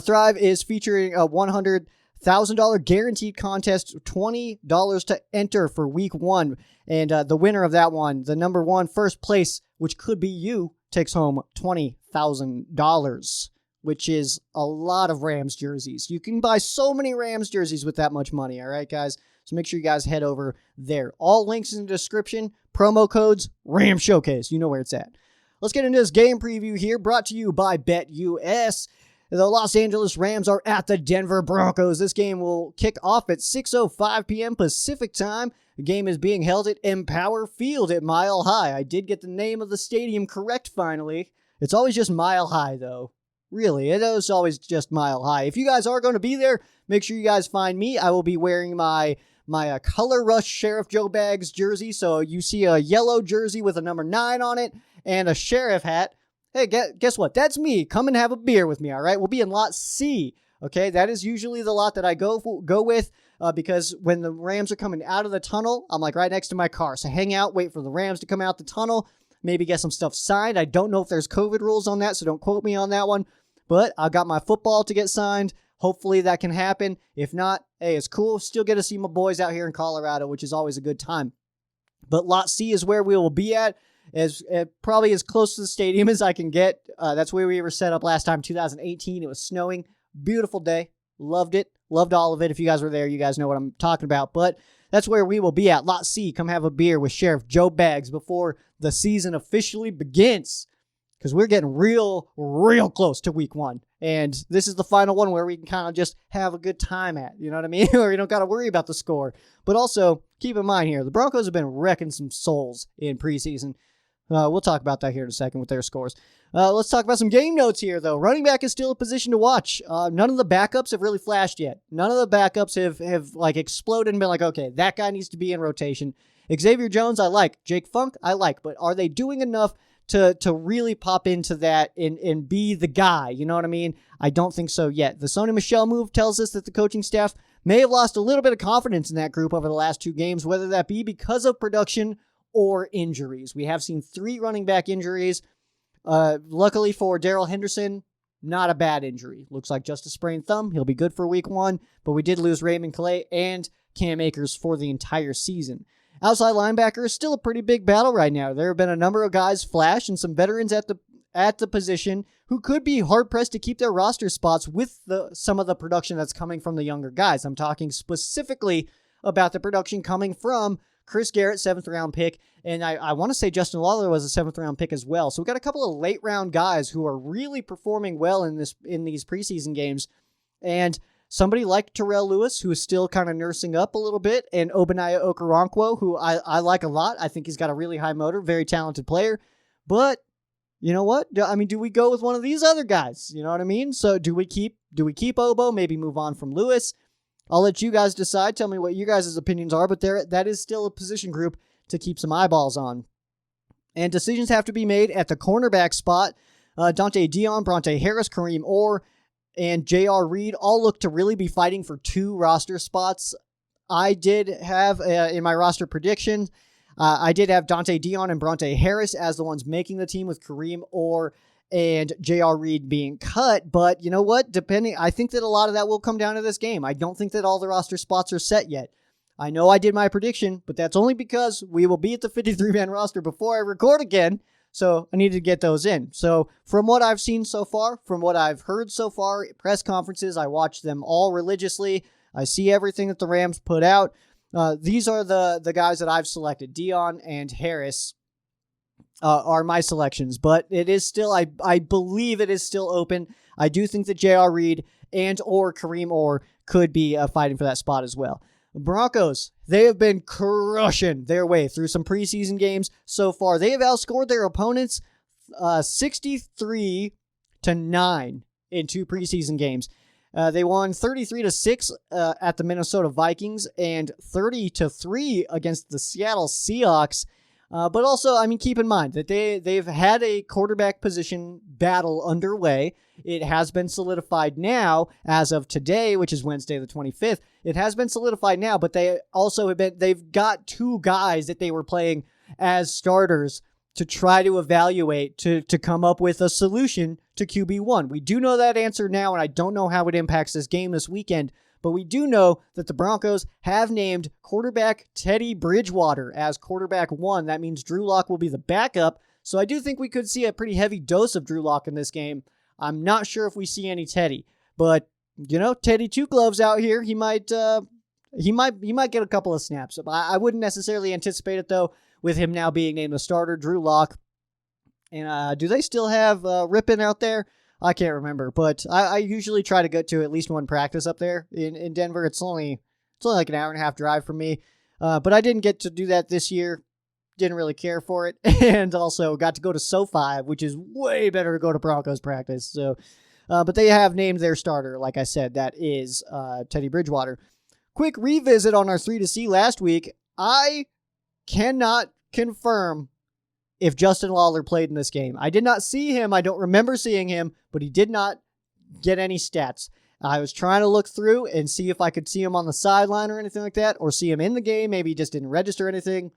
Thrive is featuring a $100,000 guaranteed contest, $20 to enter for week 1. And the winner of that one, the number 1 first place, which could be you, takes home $20,000, which is a lot of Rams jerseys. You can buy so many Rams jerseys with that much money, all right, guys? So make sure you guys head over there. All links in the description, promo codes, Ram Showcase. You know where it's at. Let's get into this game preview here, brought to you by BetUS. The Los Angeles Rams are at the Denver Broncos. This game will kick off at 6:05 p.m. Pacific time. The game is being held at Empower Field at Mile High. I did get the name of the stadium correct finally. It's always just Mile High, though. Really, it is always just Mile High. If you guys are going to be there, make sure you guys find me. I will be wearing my Color Rush Sheriff Joe Bags jersey. So you see a yellow jersey with a number 9 on it and a sheriff hat. Hey, guess what? That's me. Come and have a beer with me, all right? We'll be in Lot C, okay? That is usually the lot that I go with because when the Rams are coming out of the tunnel, I'm like right next to my car. So hang out, wait for the Rams to come out the tunnel, maybe get some stuff signed. I don't know if there's COVID rules on that, so don't quote me on that one. But I got my football to get signed. Hopefully that can happen. If not, hey, it's cool. Still get to see my boys out here in Colorado, which is always a good time. But Lot C is where we will be at. Probably as close to the stadium as I can get. That's where we were set up last time, 2018. It was snowing. Beautiful day. Loved it. Loved all of it. If you guys were there, you guys know what I'm talking about. But that's where we will be at. Lot C. Come have a beer with Sheriff Joe Bags before the season officially begins. Because we're getting real close to week 1. And this is the final one where we can kind of just have a good time at. You know what I mean? Or you don't got to worry about the score. But also, keep in mind here, the Broncos have been wrecking some souls in preseason. We'll talk about that here in a second with their scores. Let's talk about some game notes here, though. Running back is still a position to watch. None of the backups have really flashed yet. None of the backups have like exploded and been like, okay, that guy needs to be in rotation. Xavier Jones, I like. Jake Funk, I like. But are they doing enough to really pop into that and be the guy? You know what I mean? I don't think so yet. The Sony Michel move tells us that the coaching staff may have lost a little bit of confidence in that group over the last 2 games, whether that be because of production or injuries. We have seen 3 running back injuries. Luckily for Darrell Henderson, not a bad injury. Looks like just a sprained thumb. He'll be good for week 1, but we did lose Raymond Calais and Cam Akers for the entire season. Outside linebacker is still a pretty big battle right now. There have been a number of guys flash and some veterans at the position who could be hard-pressed to keep their roster spots with some of the production that's coming from the younger guys. I'm talking specifically about the production coming from Chris Garrett, 7th-round pick, and I want to say Justin Lawler was a 7th-round pick as well. So we've got a couple of late-round guys who are really performing well in these preseason games, and somebody like Terrell Lewis, who is still kind of nursing up a little bit, and Obaniah Okoronkwo, who I like a lot. I think he's got a really high motor, very talented player. But you know what? I mean, do we go with one of these other guys? You know what I mean? So do we keep Obo? Maybe move on from Lewis? I'll let you guys decide. Tell me what you guys' opinions are, but that is still a position group to keep some eyeballs on. And decisions have to be made at the cornerback spot. Dante Dion, Bronte Harris, Kareem Orr, and J.R. Reed all look to really be fighting for 2 roster spots. I did have, in my roster prediction, I did have Dante Dion and Bronte Harris as the ones making the team with Kareem Orr and J.R. Reed being cut. But you know what? I think that a lot of that will come down to this game. I don't think that all the roster spots are set yet. I know I did my prediction, but that's only because we will be at the 53-man roster before I record again. So I needed to get those in. So from what I've seen so far, from what I've heard so far, press conferences, I watch them all religiously. I see everything that the Rams put out. These are the guys that I've selected. Dion and Harris are my selections, but it is still, I believe it is still open. I do think that J.R. Reed and or Kareem Orr could be fighting for that spot as well. Broncos, they have been crushing their way through some preseason games so far. They have outscored their opponents 63-9 in 2 preseason games. They won 33-6 at the Minnesota Vikings and 30-3 against the Seattle Seahawks. But also, I mean, keep in mind that they've had a quarterback position battle underway. It has been solidified now as of today, which is Wednesday the 25th. It has been solidified now, but they also they've got 2 guys that they were playing as starters to try to evaluate, to come up with a solution to QB1. We do know that answer now, and I don't know how it impacts this game this weekend, but we do know that the Broncos have named quarterback Teddy Bridgewater as quarterback 1. That means Drew Lock will be the backup, so I do think we could see a pretty heavy dose of Drew Lock in this game. I'm not sure if we see any Teddy, but, Teddy Two Gloves out here, he might get a couple of snaps. I wouldn't necessarily anticipate it, though, with him now being named the starter, Drew Lock. And do they still have Rippin out there? I can't remember, but I usually try to go to at least one practice up there in Denver. It's only like an hour and a half drive from me, but I didn't get to do that this year. Didn't really care for it, and also got to go to SoFi, which is way better to go to Broncos practice. So, but they have named their starter, like I said, that is Teddy Bridgewater. Quick revisit on our 3-C last week. I cannot confirm if Justin Lawler played in this game. I did not see him. I don't remember seeing him, but he did not get any stats. I was trying to look through and see if I could see him on the sideline or anything like that, or see him in the game. Maybe he just didn't register anything.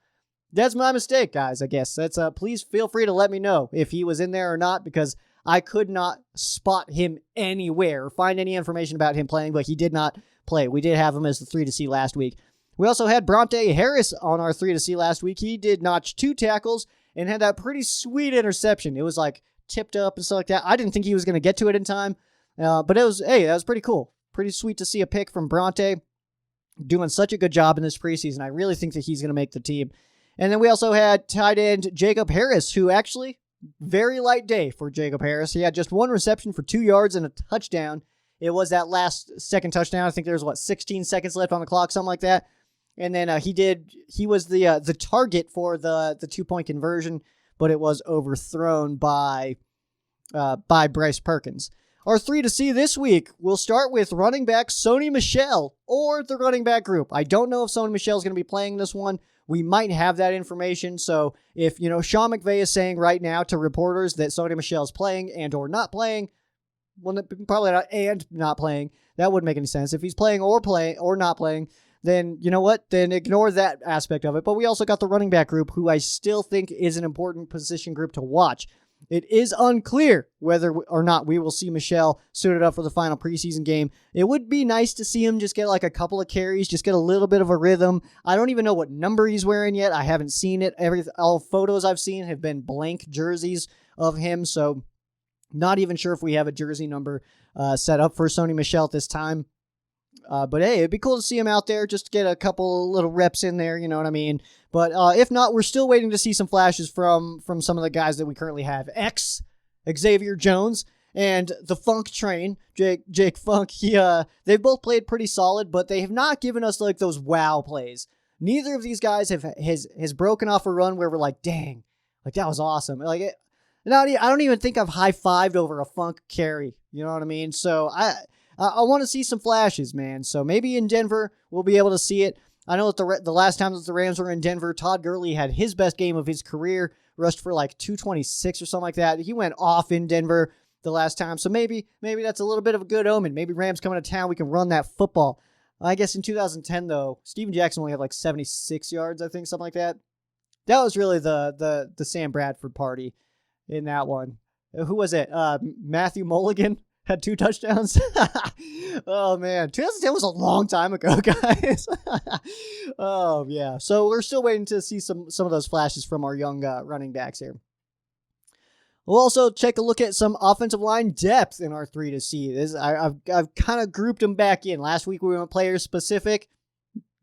That's my mistake, guys, I guess. That's please feel free to let me know if he was in there or not, because I could not spot him anywhere or find any information about him playing, but he did not play. We did have him as the 3-C last week. We also had Bronte Harris on our 3-C last week. He did notch 2 tackles and had that pretty sweet interception. It was like tipped up and stuff like that. I didn't think he was going to get to it in time, but that was pretty cool. Pretty sweet to see a pick from Bronte, doing such a good job in this preseason. I really think that he's going to make the team. And then we also had tight end Jacob Harris, who actually, very light day for Jacob Harris. He had just 1 reception for 2 yards and a touchdown. It was that last second touchdown. I think there was, 16 seconds left on the clock, something like that. And then he was the target for the 2-point conversion, but it was overthrown by Bryce Perkins. Our 3-C this week, we'll start with running back Sony Michel or the running back group. I don't know if Sony Michel is going to be playing this one. We might have that information. So if, Sean McVay is saying right now to reporters that Sony Michel is playing and or not playing, well, probably not and not playing, that wouldn't make any sense. If he's playing or not playing, then you know what? Then ignore that aspect of it. But we also got the running back group, who I still think is an important position group to watch. It is unclear whether or not we will see Michel suited up for the final preseason game. It would be nice to see him just get like a couple of carries, just get a little bit of a rhythm. I don't even know what number he's wearing yet. I haven't seen it. All photos I've seen have been blank jerseys of him, so not even sure if we have a jersey number set up for Sony Michel at this time. But hey, it'd be cool to see him out there, just to get a couple little reps in there, you know what I mean? But if not, we're still waiting to see some flashes from some of the guys that we currently have. Xavier Jones, and the Funk Train, Jake Funk. They've both played pretty solid, but they have not given us like those wow plays. Neither of these guys has broken off a run where we're like, dang, like that was awesome. I don't even think I've high-fived over a Funk carry. You know what I mean? So I want to see some flashes, man. So maybe in Denver, we'll be able to see it. I know that the last time that the Rams were in Denver, Todd Gurley had his best game of his career, rushed for like 226 or something like that. He went off in Denver the last time. So maybe that's a little bit of a good omen. Maybe Rams coming to town, we can run that football. I guess in 2010, though, Steven Jackson only had like 76 yards, I think, something like that. That was really the Sam Bradford party in that one. Who was it? Matthew Mulligan had 2 touchdowns. Oh, man. 2010 was a long time ago, guys. Oh, yeah. So we're still waiting to see some of those flashes from our young running backs here. We'll also take a look at some offensive line depth in our 3-C. I've kind of grouped them back in. Last week we went player specific.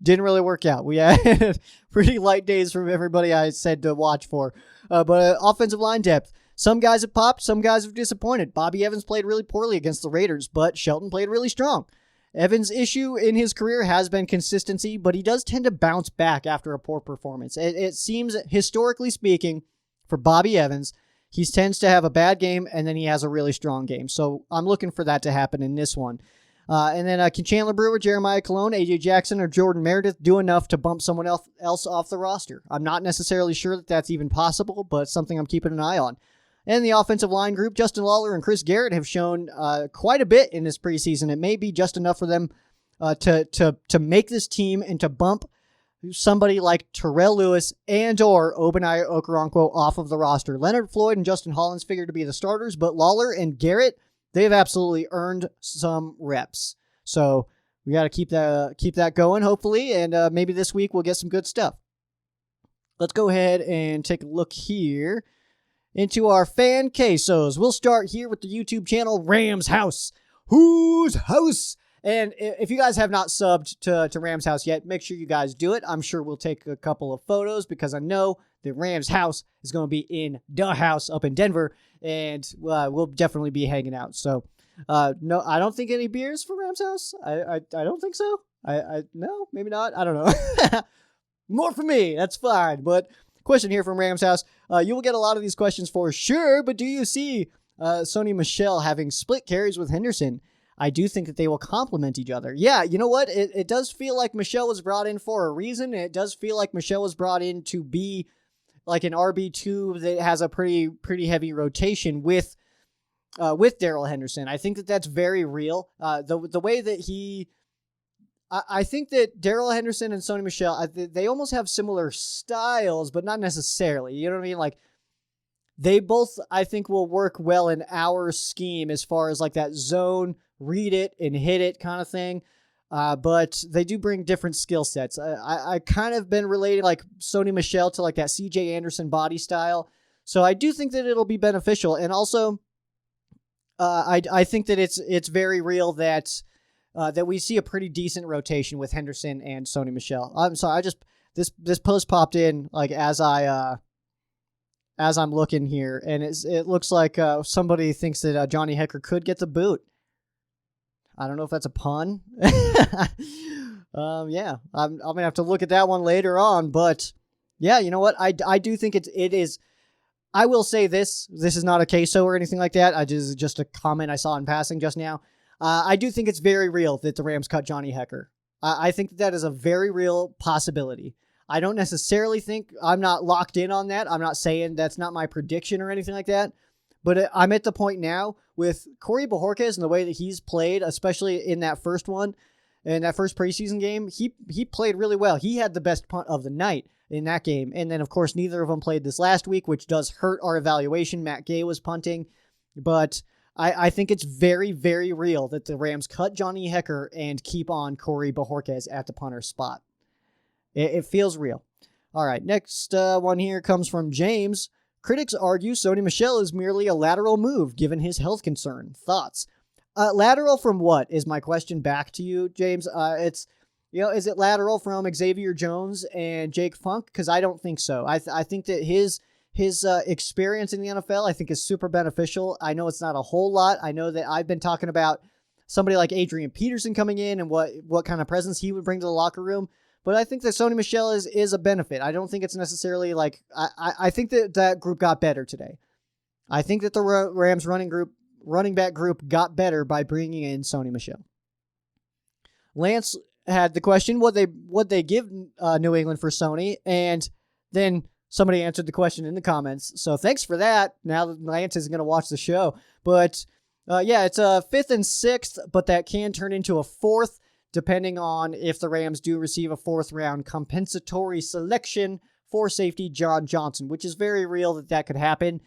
Didn't really work out. We had pretty light days from everybody I said to watch for. But offensive line depth. Some guys have popped, some guys have disappointed. Bobby Evans played really poorly against the Raiders, but Shelton played really strong. Evans' issue in his career has been consistency, but he does tend to bounce back after a poor performance. It seems, historically speaking, for Bobby Evans, he tends to have a bad game and then he has a really strong game. So I'm looking for that to happen in this one. And then can Chandler Brewer, Jeremiah Colon, AJ Jackson, or Jordan Meredith do enough to bump someone else off the roster? I'm not necessarily sure that that's even possible, but something I'm keeping an eye on. And the offensive line group, Justin Lawler and Chris Garrett have shown quite a bit in this preseason. It may be just enough for them to make this team and to bump somebody like Terrell Lewis and or Ogbonnaya Okoronkwo off of the roster. Leonard Floyd and Justin Hollins figured to be the starters, but Lawler and Garrett, they've absolutely earned some reps. So we got to keep that going, hopefully, and maybe this week we'll get some good stuff. Let's go ahead and take a look here into our fan quesos. We'll start here with the YouTube channel Rams House. Whose house? And if you guys have not subbed to Rams House yet, make sure you guys do it. I'm sure we'll take a couple of photos because I know that Rams House is going to be in the house up in Denver, and we'll definitely be hanging out. So, no, I don't think any beers for Rams House. I don't think so. No, maybe not. I don't know. More for me. That's fine. But question here from Rams House. You will get a lot of these questions for sure, but do you see Sony Michel having split carries with Henderson? I do think that they will complement each other. Yeah, you know what? It does feel like Michel was brought in for a reason. It does feel like Michel was brought in to be like an RB2 that has a pretty heavy rotation with Darrell Henderson. I think that that's very real. The way that I think that Darrell Henderson and Sony Michel, they almost have similar styles, but not necessarily. You know what I mean? Like, they both, I think, will work well in our scheme as far as like that zone, read it and hit it kind of thing. But they do bring different skill sets. I kind of been relating like Sony Michel to like that CJ Anderson body style. So I do think that it'll be beneficial. And also, I think that it's very real that we see a pretty decent rotation with Henderson and Sony Michel. I'm sorry, this post popped in like as I'm looking here, and it looks like somebody thinks that Johnny Hekker could get the boot. I don't know if that's a pun. Yeah, I'm gonna have to look at that one later on. But yeah, you know what? I do think it is. I will say this. This is not a queso or anything like that. Just a comment I saw in passing just now. I do think it's very real that the Rams cut Johnny Hekker. I think that is a very real possibility. I don't necessarily think, I'm not locked in on that. I'm not saying that's not my prediction or anything like that. But I'm at the point now with Corey Bojorquez and the way that he's played, especially in that first one, in that first preseason game, he played really well. He had the best punt of the night in that game. And then, of course, neither of them played this last week, which does hurt our evaluation. Matt Gay was punting. But I think it's very, very real that the Rams cut Johnny Hekker and keep on Corey Bojorquez at the punter spot. It feels real. All right, next one here comes from James. Critics argue Sony Michel is merely a lateral move given his health concern. Thoughts? Lateral from what is my question back to you, James? Is it lateral from Xavier Jones and Jake Funk? Because I don't think so. I think that his experience in the NFL, I think, is super beneficial. I know it's not a whole lot. I know that I've been talking about somebody like Adrian Peterson coming in and what kind of presence he would bring to the locker room. But I think that Sony Michel is a benefit. I don't think it's necessarily like, I think that group got better today. I think that the Rams running back group got better by bringing in Sony Michel. Lance had the question, what they give New England for Sony, and then somebody answered the question in the comments. So thanks for that. Now that Lance isn't going to watch the show. But yeah, it's a 5th and 6th, but that can turn into a 4th, depending on if the Rams do receive a 4th round compensatory selection for safety John Johnson, which is very real that could happen.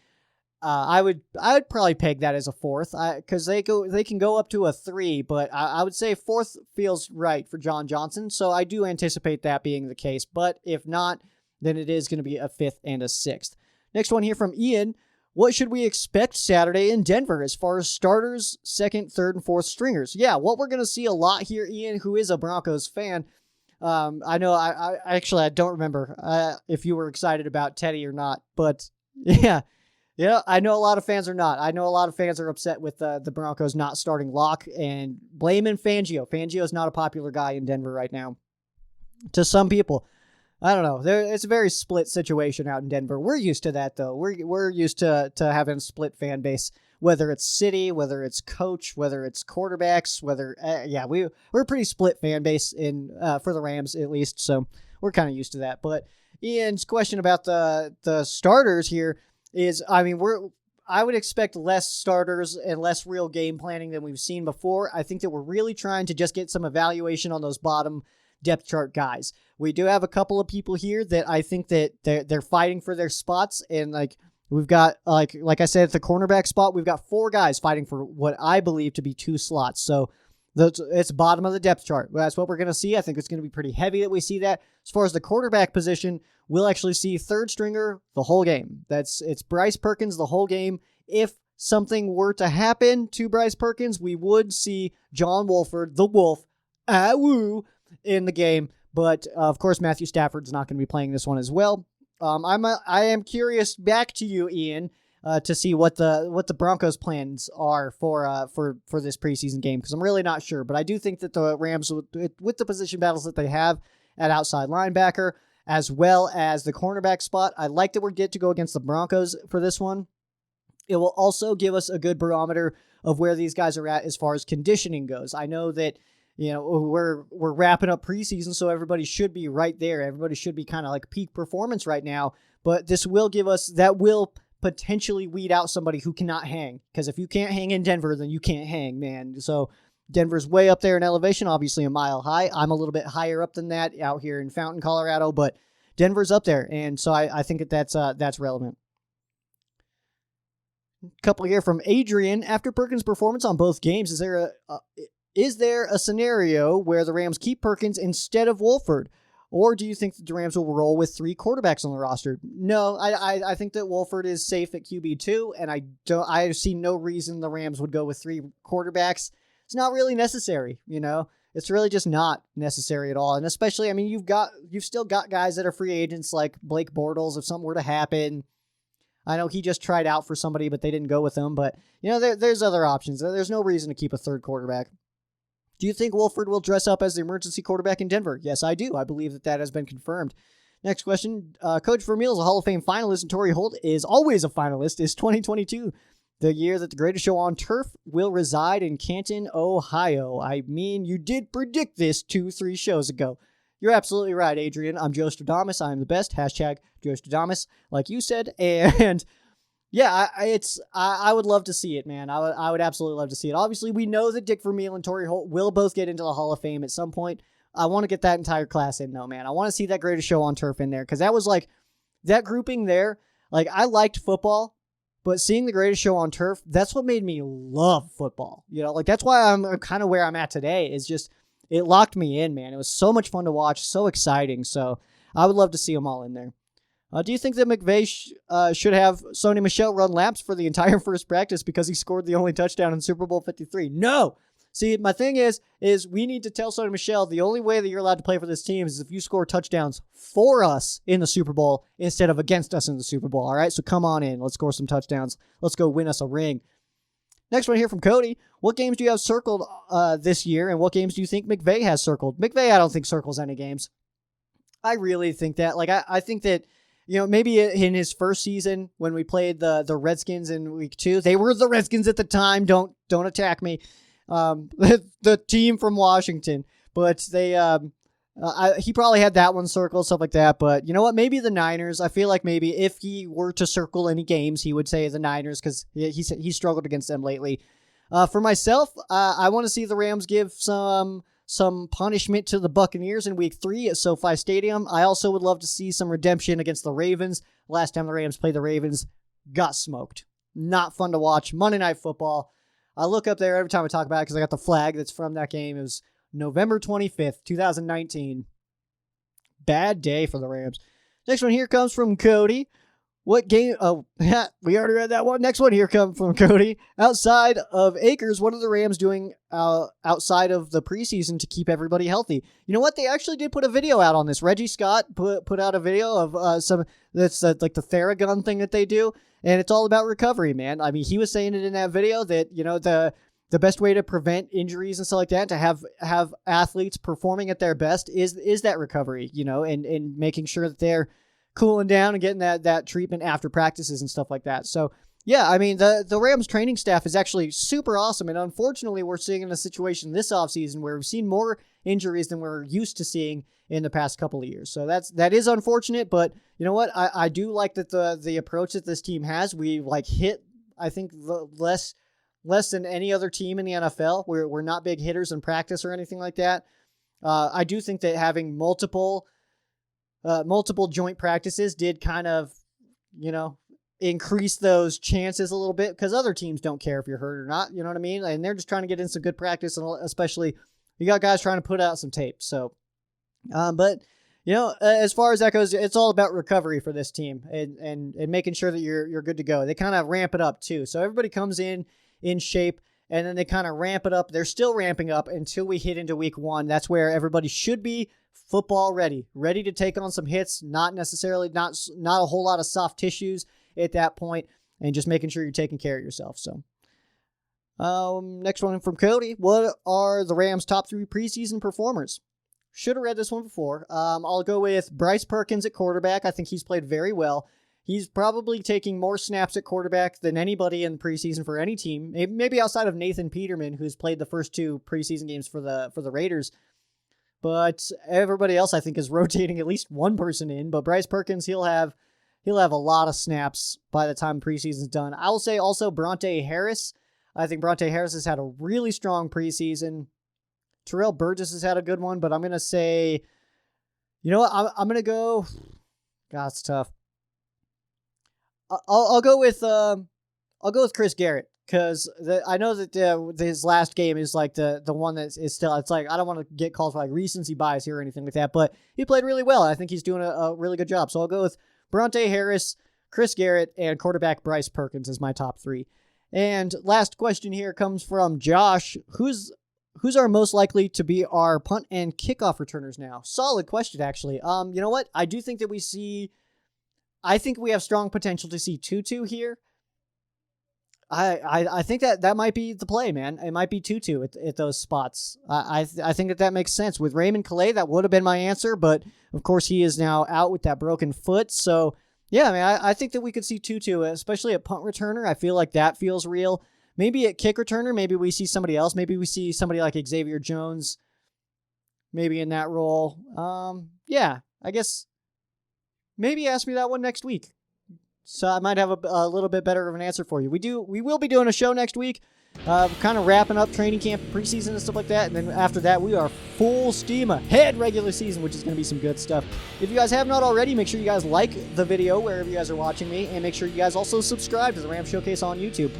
I would probably peg that as a 4th because they can go up to a 3, but I would say 4th feels right for John Johnson. So I do anticipate that being the case, but if not, then it is going to be a 5th and a 6th. Next one here from Ian. What should we expect Saturday in Denver as far as starters, 2nd, 3rd, and 4th stringers? Yeah, what we're going to see a lot here, Ian, who is a Broncos fan. I know I don't remember if you were excited about Teddy or not, but yeah, Yeah, I know a lot of fans are not. I know a lot of fans are upset with the Broncos not starting Locke and blaming Fangio. Fangio is not a popular guy in Denver right now. To some people, I don't know. It's a very split situation out in Denver. We're used to that, though. We're used to having a split fan base, whether it's city, whether it's coach, whether it's quarterbacks, whether we're a pretty split fan base in for the Rams at least. So we're kind of used to that. But Ian's question about the starters here is, I mean, I would expect less starters and less real game planning than we've seen before. I think that we're really trying to just get some evaluation on those bottom depth chart guys. We do have a couple of people here that I think that they're fighting for their spots, and we've got like I said, at the cornerback spot, we've got 4 guys fighting for what I believe to be 2 slots. So it's bottom of the depth chart. That's what we're going to see. I think it's going to be pretty heavy that we see that. As far as the quarterback position, we'll actually see third stringer the whole game. It's Bryce Perkins the whole game. If something were to happen to Bryce Perkins, we would see John Wolford, the Wolf, in the game. But of course, Matthew Stafford's not going to be playing this one as well. I am curious, back to you, Ian, to see what the Broncos' plans are for this preseason game, because I'm really not sure. But I do think that the Rams, with the position battles that they have at outside linebacker, as well as the cornerback spot, I like that we get to go against the Broncos for this one. It will also give us a good barometer of where these guys are at as far as conditioning goes. I know that, you know, we're wrapping up preseason, so everybody should be right there. Everybody should be kind of like peak performance right now. But this will give us, that will potentially weed out somebody who cannot hang. Because if you can't hang in Denver, then you can't hang, man. So Denver's way up there in elevation, obviously a mile high. I'm a little bit higher up than that out here in Fountain, Colorado, but Denver's up there. And so I think that's relevant. Couple here from Adrian. After Perkins' performance on both games, is there a scenario where the Rams keep Perkins instead of Wolford? Or do you think that the Rams will roll with 3 quarterbacks on the roster? No, I think that Wolford is safe at QB2, and I see no reason the Rams would go with 3 quarterbacks. It's not really necessary, you know? It's really just not necessary at all. And especially, I mean, you've still got guys that are free agents like Blake Bortles if something were to happen. I know he just tried out for somebody, but they didn't go with him. But, you know, there's other options. There's no reason to keep a 3rd quarterback. Do you think Wolford will dress up as the emergency quarterback in Denver? Yes, I do. I believe that has been confirmed. Next question. Coach Vermeil is a Hall of Fame finalist, and Torrey Holt is always a finalist. Is 2022 the year that the greatest show on turf will reside in Canton, Ohio? I mean, you did predict this 2-3 shows ago. You're absolutely right, Adrian. I'm Joe Stradamus. I'm the best. Hashtag Joe Stradamus, like you said. And yeah, I would love to see it, man. I would absolutely love to see it. Obviously, we know that Dick Vermeil and Torrey Holt will both get into the Hall of Fame at some point. I want to get that entire class in, though, man. I want to see that greatest show on turf in there, because that was like, that grouping there, like, I liked football, but seeing the greatest show on turf, that's what made me love football. You know, like, that's why I'm kind of where I'm at today, is just, it locked me in, man. It was so much fun to watch, so exciting. So I would love to see them all in there. Do you think that McVay should have Sony Michel run laps for the entire first practice because he scored the only touchdown in Super Bowl 53? No! See, my thing is we need to tell Sony Michel the only way that you're allowed to play for this team is if you score touchdowns for us in the Super Bowl instead of against us in the Super Bowl, all right? So come on in. Let's score some touchdowns. Let's go win us a ring. Next one here from Cody. What games do you have circled this year, and what games do you think McVay has circled? McVay, I don't think circles any games. I really think that. Like, I think that, you know, maybe in his first season when we played the Redskins in week 2, they were the Redskins at the time. Don't attack me. The team from Washington, but they, he probably had that one circled, stuff like that. But you know what? Maybe the Niners. I feel like maybe if he were to circle any games, he would say the Niners, because he struggled against them lately. For myself, I want to see the Rams give some punishment to the Buccaneers in week 3 at SoFi Stadium. I also would love to see some redemption against the Ravens. Last time the Rams played the Ravens, got smoked. Not fun to watch. Monday Night Football. I look up there every time I talk about it because I got the flag that's from that game. It was November 25th, 2019. Bad day for the Rams. Next one here comes from Cody. What game? Oh, we already read that one. Next one here comes from Cody. Outside of Akers, what are the Rams doing outside of the preseason to keep everybody healthy? You know what? They actually did put a video out on this. Reggie Scott put out a video of some that's like the Theragun thing that they do, and it's all about recovery, man. I mean, he was saying it in that video that, you know, the best way to prevent injuries and stuff like that, to have athletes performing at their best is that recovery, you know, and making sure that they're cooling down and getting that treatment after practices and stuff like that. So, yeah, I mean, the Rams training staff is actually super awesome. And unfortunately, we're seeing in a situation this offseason where we've seen more injuries than we're used to seeing in the past couple of years. So that is unfortunate. But you know what? I do like that the approach that this team has. We hit, I think, less than any other team in the NFL. We're not big hitters in practice or anything like that. I do think that having multiple joint practices did kind of, you know, increase those chances a little bit, because other teams don't care if you're hurt or not. You know what I mean? And they're just trying to get in some good practice, and especially you got guys trying to put out some tape. So, but you know, as far as that goes, it's all about recovery for this team and making sure that you're good to go. They kind of ramp it up too. So everybody comes in shape, and then they kind of ramp it up. They're still ramping up until we hit into week 1. That's where everybody should be football ready to take on some hits, not a whole lot of soft tissues at that point, and just making sure you're taking care of yourself. So, next one from Cody. What are the Rams' top 3 preseason performers? Should have read this one before. I'll go with Bryce Perkins at quarterback. I think he's played very well. He's probably taking more snaps at quarterback than anybody in preseason for any team, maybe outside of Nathan Peterman, who's played the first 2 preseason games for the Raiders. But everybody else, I think, is rotating at least one person in. But Bryce Perkins, he'll have a lot of snaps by the time preseason's done. I will say also Bronte Harris. I think Bronte Harris has had a really strong preseason. Terrell Burgess has had a good one, but I'm going to say, you know what? I'm going to go. God, it's tough. I'll go with Chris Garrett, because I know that his last game is like the one that is still. It's like I don't want to get called for like recency bias here or anything like that, but he played really well. I think he's doing a really good job. So I'll go with Bronte Harris, Chris Garrett, and quarterback Bryce Perkins as my top 3. And last question here comes from Josh. Who's our most likely to be our punt and kickoff returners now? Solid question, actually. You know what? I do think that I think we have strong potential to see Tutu here. I think that might be the play, man. It might be Tutu at those spots. I think that makes sense. With Raymond Calais, that would have been my answer, but of course he is now out with that broken foot. So yeah, I mean, I think that we could see Tutu, especially at punt returner. I feel like that feels real. Maybe at kick returner, maybe we see somebody else. Maybe we see somebody like Xavier Jones, maybe in that role. Yeah, I guess maybe ask me that one next week. So I might have a little bit better of an answer for you. We will be doing a show next week, kind of wrapping up training camp, preseason and stuff like that. And then after that, we are full steam ahead regular season, which is going to be some good stuff. If you guys have not already, make sure you guys like the video wherever you guys are watching me. And make sure you guys also subscribe to the Ram Showcase on YouTube.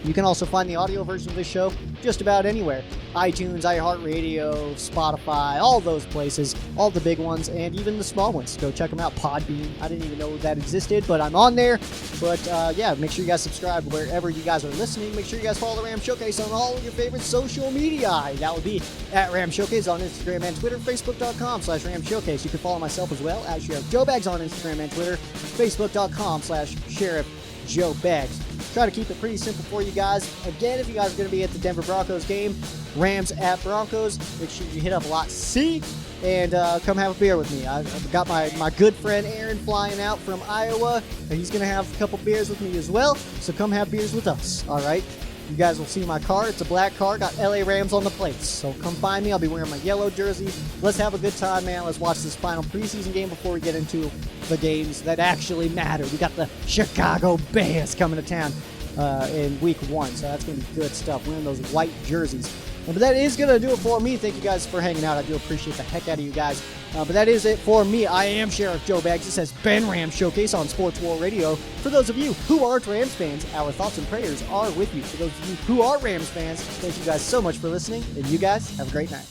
You can also find the audio version of this show just about anywhere. iTunes, iHeartRadio, Spotify, all those places, all the big ones, and even the small ones. Go check them out. Podbean. I didn't even know that existed, but I'm on there. But yeah, make sure you guys subscribe wherever you guys are listening. Make sure you guys follow the Ram Showcase on all of your favorite social media. That would be at Ram Showcase on Instagram and Twitter, Facebook.com/Ram Showcase. You can follow myself as well at Sheriff Joe Bags on Instagram and Twitter, Facebook.com/Sheriff Joe Bags. Try to keep it pretty simple for you guys. Again, if you guys are going to be at the Denver Broncos game, Rams at Broncos, make sure you hit up Lot C and come have a beer with me. I've got my good friend Aaron flying out from Iowa, and he's going to have a couple beers with me as well, so come have beers with us, all right? You guys will see my car. It's a black car. Got LA Rams on the plates. So come find me. I'll be wearing my yellow jersey. Let's have a good time, man. Let's watch this final preseason game before we get into the games that actually matter. We got the Chicago Bears coming to town in week 1. So that's going to be good stuff. Wearing those white jerseys. But that is going to do it for me. Thank you guys for hanging out. I do appreciate the heck out of you guys. But that is it for me. I am Sheriff Joe Bags. This has been Ram Showcase on Sports War Radio. For those of you who aren't Rams fans, our thoughts and prayers are with you. For those of you who are Rams fans, thank you guys so much for listening. And you guys have a great night.